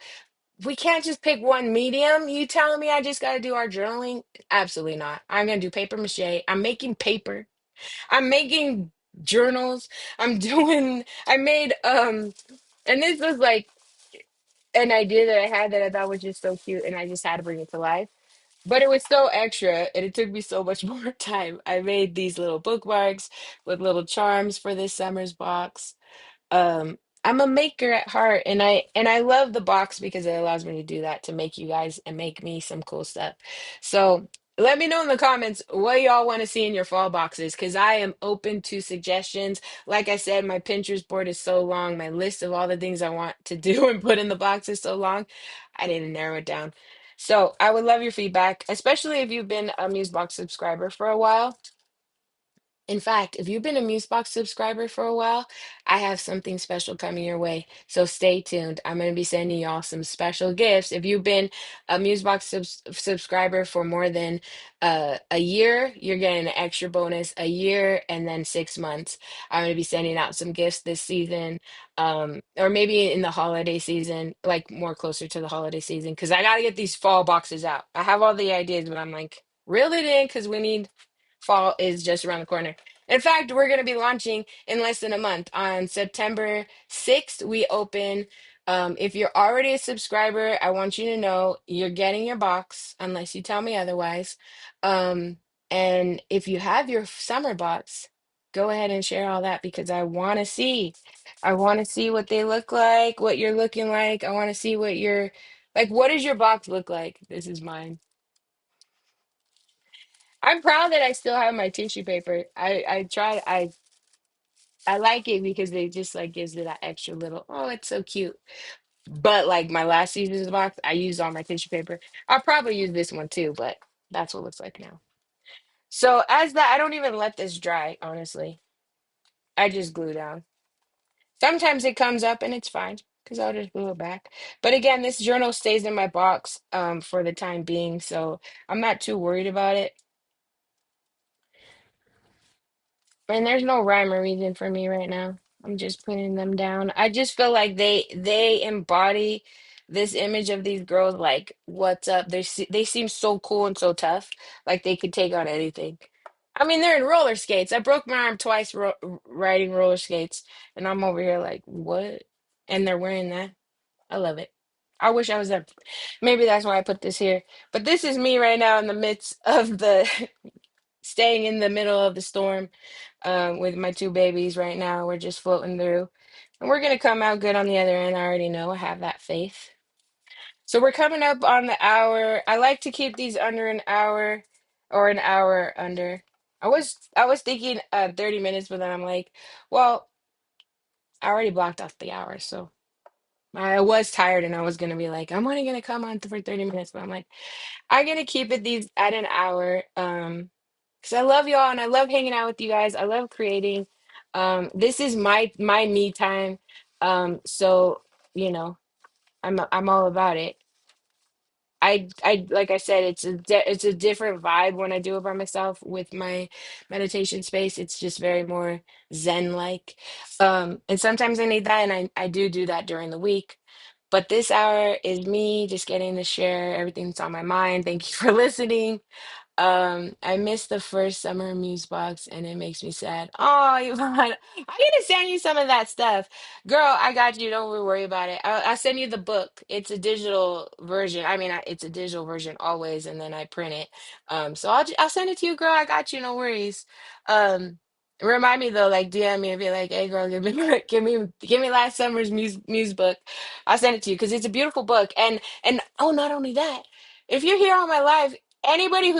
Speaker 1: We can't just pick one medium. You telling me I just gotta do art journaling? Absolutely not. I'm gonna do paper mache. I'm making paper. I'm making journals. I made and this was like an idea that I had that I thought was just so cute, and I just had to bring it to life. But it was so extra, and it took me so much more time. I made these little bookmarks with little charms for this summer's box. I'm a maker at heart, and I love the box because it allows me to do that, to make you guys and make me some cool stuff. So let me know in the comments what y'all want to see in your fall boxes, because I am open to suggestions. Like I said, my Pinterest board is so long, my list of all the things I want to do and put in the box is so long, I didn't narrow it down. So I would love your feedback, especially if you've been a Musebox subscriber for a while. In fact, if you've been a Musebox subscriber for a while, I have something special coming your way. So stay tuned. I'm going to be sending y'all some special gifts. If you've been a Musebox subscriber for more than a year, you're getting an extra bonus, a year and then 6 months. I'm going to be sending out some gifts this season, or maybe in the holiday season, like more closer to the holiday season, because I got to get these fall boxes out. I have all the ideas, but I'm like, reel it in because we need fall is just around the corner. In fact, we're going to be launching in less than a month. On September 6th, we open. If you're already a subscriber, I want you to know you're getting your box unless you tell me otherwise. Um, and if you have your summer box, go ahead and share all that because I want to see. I want to see what they look like, what you're looking like. I want to see what you're like. What does your box look like? This is mine. I'm proud that I still have my tissue paper. I like it because it just like gives it that extra little, oh, it's so cute. But like my last season's box, I used all my tissue paper. I'll probably use this one too, but that's what it looks like now. So as that, I don't even let this dry, honestly. I just glue down. Sometimes it comes up and it's fine because I'll just glue it back. But again, this journal stays in my box for the time being, so I'm not too worried about it. And there's no rhyme or reason for me right now. I'm just putting them down. I just feel like they embody this image of these girls like what's up. They seem so cool and so tough, like they could take on anything. I mean, they're in roller skates. I broke my arm twice riding roller skates, and I'm over here like, what? And they're wearing that. I love it. I wish I was there. Maybe that's why I put this here. But this is me right now in the midst of the staying in the middle of the storm with my two babies right now. We're just floating through. And we're going to come out good on the other end. I already know. I have that faith. So we're coming up on the hour. I like to keep these under an hour or an hour under. I was thinking 30 minutes, but then I'm like, well, I already blocked off the hour. So I was tired and I was going to be like, I'm only going to come on for 30 minutes. But I'm like, I'm going to keep it these at an hour. Because I love y'all and I love hanging out with you guys. I love creating. This is my me time. So you know, I'm all about it. I like I said, it's a different vibe when I do it by myself with my meditation space. It's just very more zen like. And sometimes I need that, and I do that during the week. But this hour is me just getting to share everything that's on my mind. Thank you for listening. I missed the first summer Muse box and it makes me sad. Oh, Yvonne, I need to send you some of that stuff. Girl, I got you. Don't worry about it. I'll send you the book. It's a digital version. I mean, it's a digital version always, and then I print it. So I'll send it to you, girl. I got you. No worries. Um, Remind me though, like DM me and be like, "Hey, girl, give me last summer's Muse book." I'll send it to you because it's a beautiful book. And oh, not only that, if you're here on my live, anybody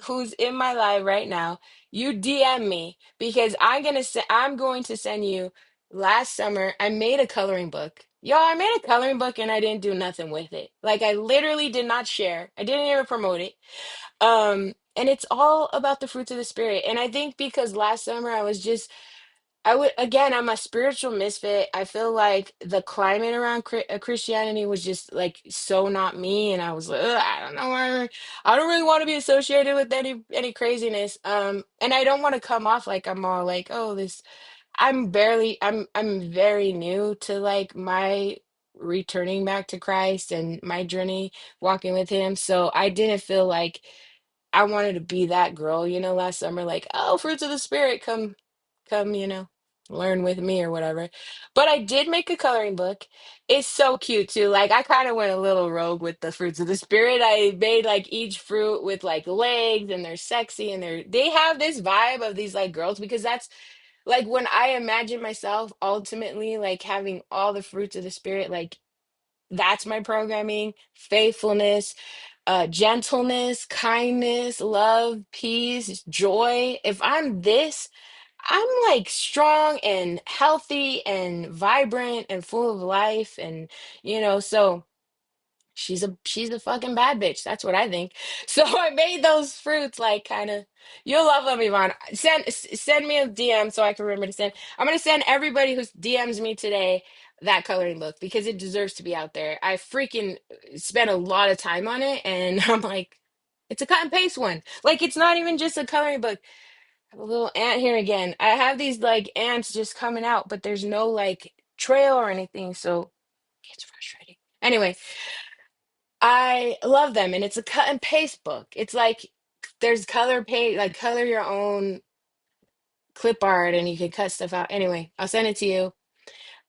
Speaker 1: who's in my live right now, you DM me because I'm going to send you last summer I made a coloring book. Y'all, I made a coloring book and I didn't do nothing with it. Like I literally did not share. I didn't even promote it. And it's all about the fruits of the spirit. And I think because last summer I was just I would again, I'm a spiritual misfit. I feel like the climate around Christianity was just like so not me, and I was like, "Ugh, I don't know, I don't really want to be associated with any craziness. And I don't want to come off like I'm all like, oh, this. I'm very new to like my returning back to Christ and my journey walking with Him. So I didn't feel like I wanted to be that girl, last summer, like, oh, fruits of the spirit, come, learn with me or whatever. But I did make a coloring book. It's so cute too. Like I kind of went a little rogue with the fruits of the spirit. I made like each fruit with like legs and they're sexy and they have this vibe of these like girls because that's like when I imagine myself ultimately like having all the fruits of the spirit, like that's my programming, faithfulness, gentleness, kindness, love, peace, joy. If I'm this, I'm like strong and healthy and vibrant and full of life. And, so she's a fucking bad bitch. That's what I think. So I made those fruits like kind of. You'll love them, Yvonne. Send me a DM so I can remember to send. I'm gonna send everybody who DMs me today that coloring book because it deserves to be out there. I freaking spent a lot of time on it, and I'm like, it's a cut and paste one. Like it's not even just a coloring book. I have a little ant here again. I have these like ants just coming out, but there's no like trail or anything, so it's frustrating. Anyway, I love them, and it's a cut and paste book. It's like there's color paint, like color your own clip art, and you can cut stuff out. Anyway, I'll send it to you.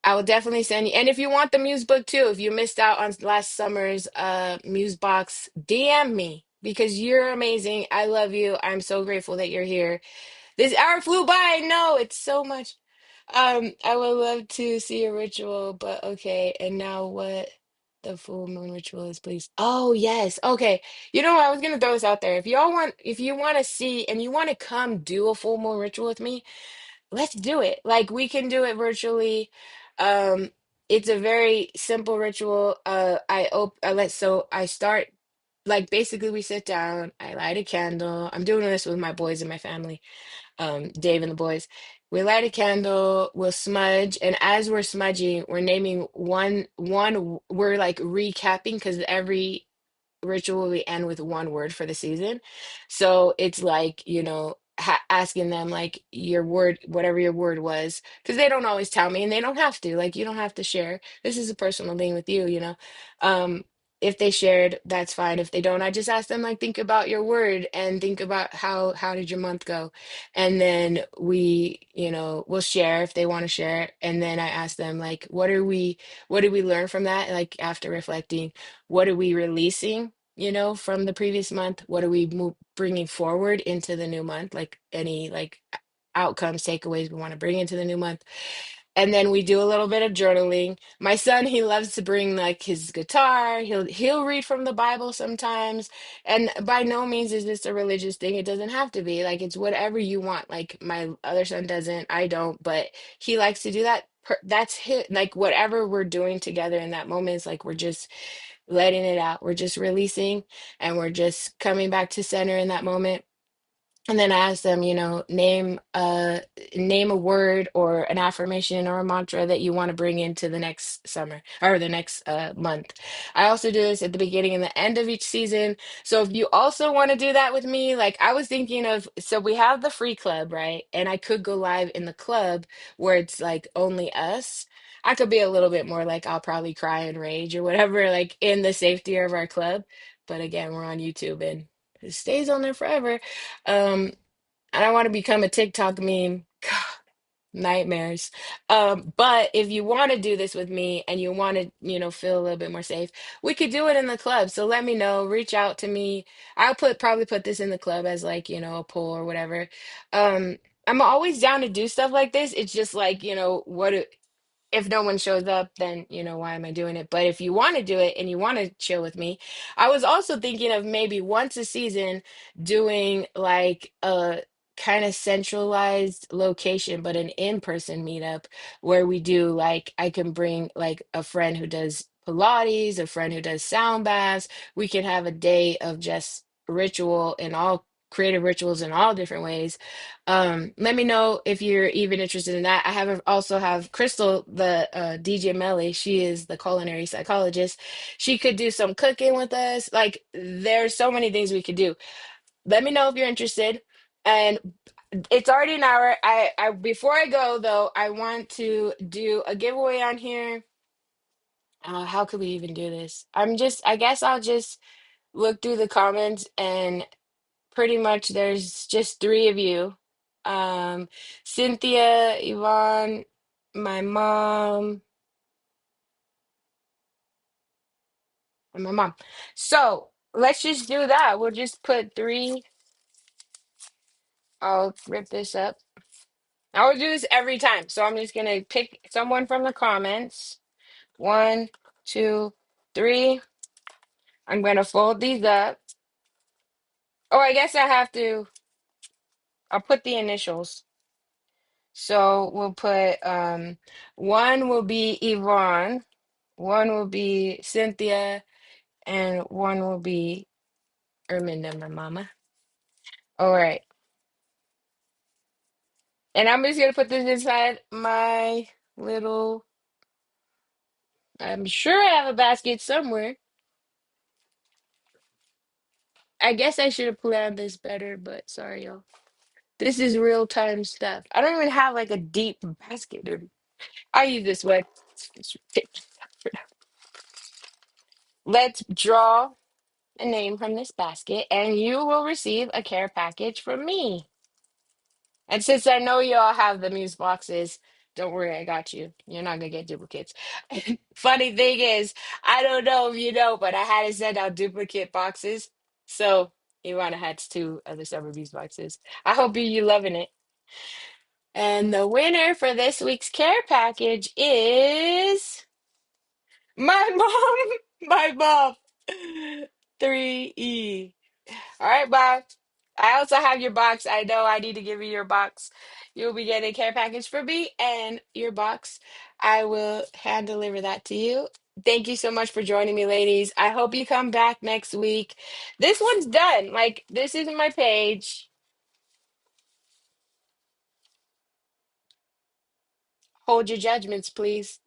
Speaker 1: I will definitely send you. And if you want the Muse book too, if you missed out on last summer's Muse box, DM me because you're amazing. I love you. I'm so grateful that you're here. This hour flew by. No, it's so much. I would love to see a ritual, but okay. And now what the full moon ritual is, please. Oh, yes. Okay. You know what? I was gonna throw this out there. If you want to see and you want to come do a full moon ritual with me, let's do it. Like we can do it virtually. Um, it's a very simple ritual. I start like basically we sit down, I light a candle. I'm doing this with my boys and my family, Dave and the boys. We light a candle, we'll smudge, and as we're smudging, we're naming we're like recapping because every ritual we end with one word for the season. So it's like, asking them like your word, whatever your word was, because they don't always tell me and they don't have to. Like, you don't have to share. This is a personal thing with you. Um, if they shared, that's fine. If they don't, I just ask them like think about your word and think about how did your month go? And then we'll share if they want to share. And then I ask them like what did we learn from that? Like after reflecting, what are we releasing? From the previous month, what are we bringing forward into the new month? Like any like outcomes, takeaways we want to bring into the new month. And then we do a little bit of journaling. My son, he loves to bring like his guitar. He'll read from the Bible sometimes. And by no means is this a religious thing. It doesn't have to be. Like it's whatever you want. Like my other son doesn't, I don't, but he likes to do that. That's his, like whatever we're doing together in that moment is like we're just letting it out. We're just releasing and we're just coming back to center in that moment. And then I ask them, name a word or an affirmation or a mantra that you want to bring into the next summer or the next month. I also do this at the beginning and the end of each season. So if you also want to do that with me, like I was thinking of, so we have the free club, right? And I could go live in the club where it's like only us. I could be a little bit more like I'll probably cry and rage or whatever, like in the safety of our club. But again, we're on YouTube and it stays on there forever. Um, I don't want to become a TikTok meme. Nightmares. But if you want to do this with me and you want to, feel a little bit more safe, we could do it in the club. So let me know, reach out to me. I'll probably put this in the club as like, a poll or whatever. Um, I'm always down to do stuff like this. It's just like, if no one shows up, then why am I doing it? But if you want to do it and you want to chill with me, I was also thinking of maybe once a season doing like a kind of centralized location, but an in-person meetup where we do like I can bring like a friend who does Pilates, a friend who does sound baths. We can have a day of just ritual and all creative rituals in all different ways. Let me know if you're even interested in that. I have also have Crystal, the DJ Melly. She is the culinary psychologist. She could do some cooking with us. Like there's so many things we could do. Let me know if you're interested. And it's already an hour. I before I go though, I want to do a giveaway on here. How could we even do this? I guess I'll just look through the comments and pretty much there's just three of you. Um, Cynthia, Yvonne, my mom, and my mom. So let's just do that. We'll just put three. I'll rip this up. I will do this every time. So I'm just gonna pick someone from the comments. One, two, three. I'm gonna fold these up. Oh, I guess I have to. I'll put the initials. So we'll put one will be Yvonne, one will be Cynthia, and one will be Erminda, my mama. All right. And I'm just gonna put this inside my little, I'm sure I have a basket somewhere. I guess I should have planned this better, but sorry, y'all. This is real time stuff. I don't even have like a deep basket. I'll use this one. It's ridiculous. Let's draw a name from this basket, and you will receive a care package from me. And since I know you all have the Muse boxes, don't worry, I got you. You're not gonna get duplicates. Funny thing is, I don't know if you know, but I had to send out duplicate boxes. So Ivana has two of the Summer Muse boxes. I hope you loving it. And the winner for this week's care package is my mom. My mom. 3E. All right, Bob. I also have your box. I know I need to give you your box. You'll be getting a care package for me and your box. I will hand deliver that to you. Thank you so much for joining me, ladies. I hope you come back next week. This one's done. Like, this isn't my page. Hold your judgments, please.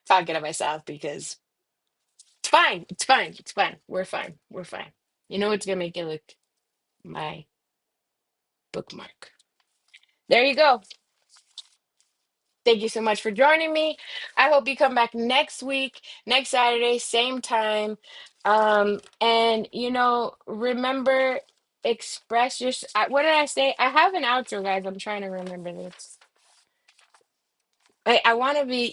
Speaker 1: Talking to myself because it's fine. It's fine. It's fine. We're fine. We're fine. You know what's gonna make it look? My bookmark. There you go. Thank you so much for joining me. I hope you come back next week, next Saturday, same time. And remember, express your. What did I say? I have an outro, guys. I'm trying to remember this. I want to be,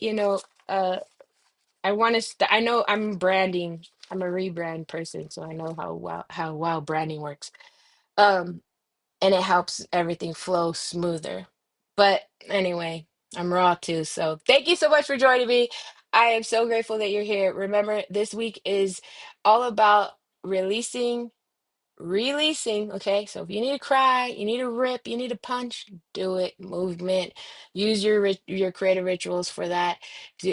Speaker 1: I want to. I know I'm branding. I'm a rebrand person, so I know how well branding works. Um, and it helps everything flow smoother. But anyway, I'm raw too. So thank you so much for joining me. I am so grateful that you're here. Remember, this week is all about releasing, releasing. Okay. So if you need to cry, you need to rip, you need to punch, do it. Movement. Use your creative rituals for that.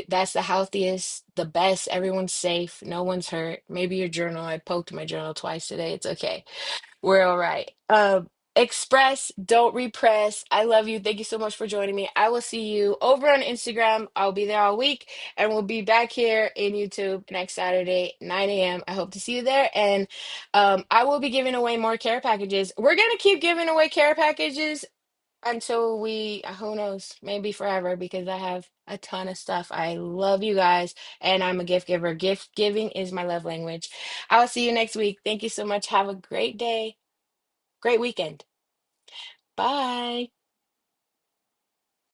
Speaker 1: That's the healthiest, the best. Everyone's safe. No one's hurt. Maybe your journal. I poked my journal twice today. It's okay. We're all right. Express, don't repress. I love you. Thank you so much for joining me. I will see you over on Instagram. I'll be there all week, and we'll be back here in YouTube next Saturday, 9 a.m. I hope to see you there. And I will be giving away more care packages. We're gonna keep giving away care packages until who knows, maybe forever, because I have a ton of stuff. I love you guys, and I'm a gift giver. Gift giving is my love language. I'll see you next week. Thank you so much. Have a great day. Great weekend. Bye.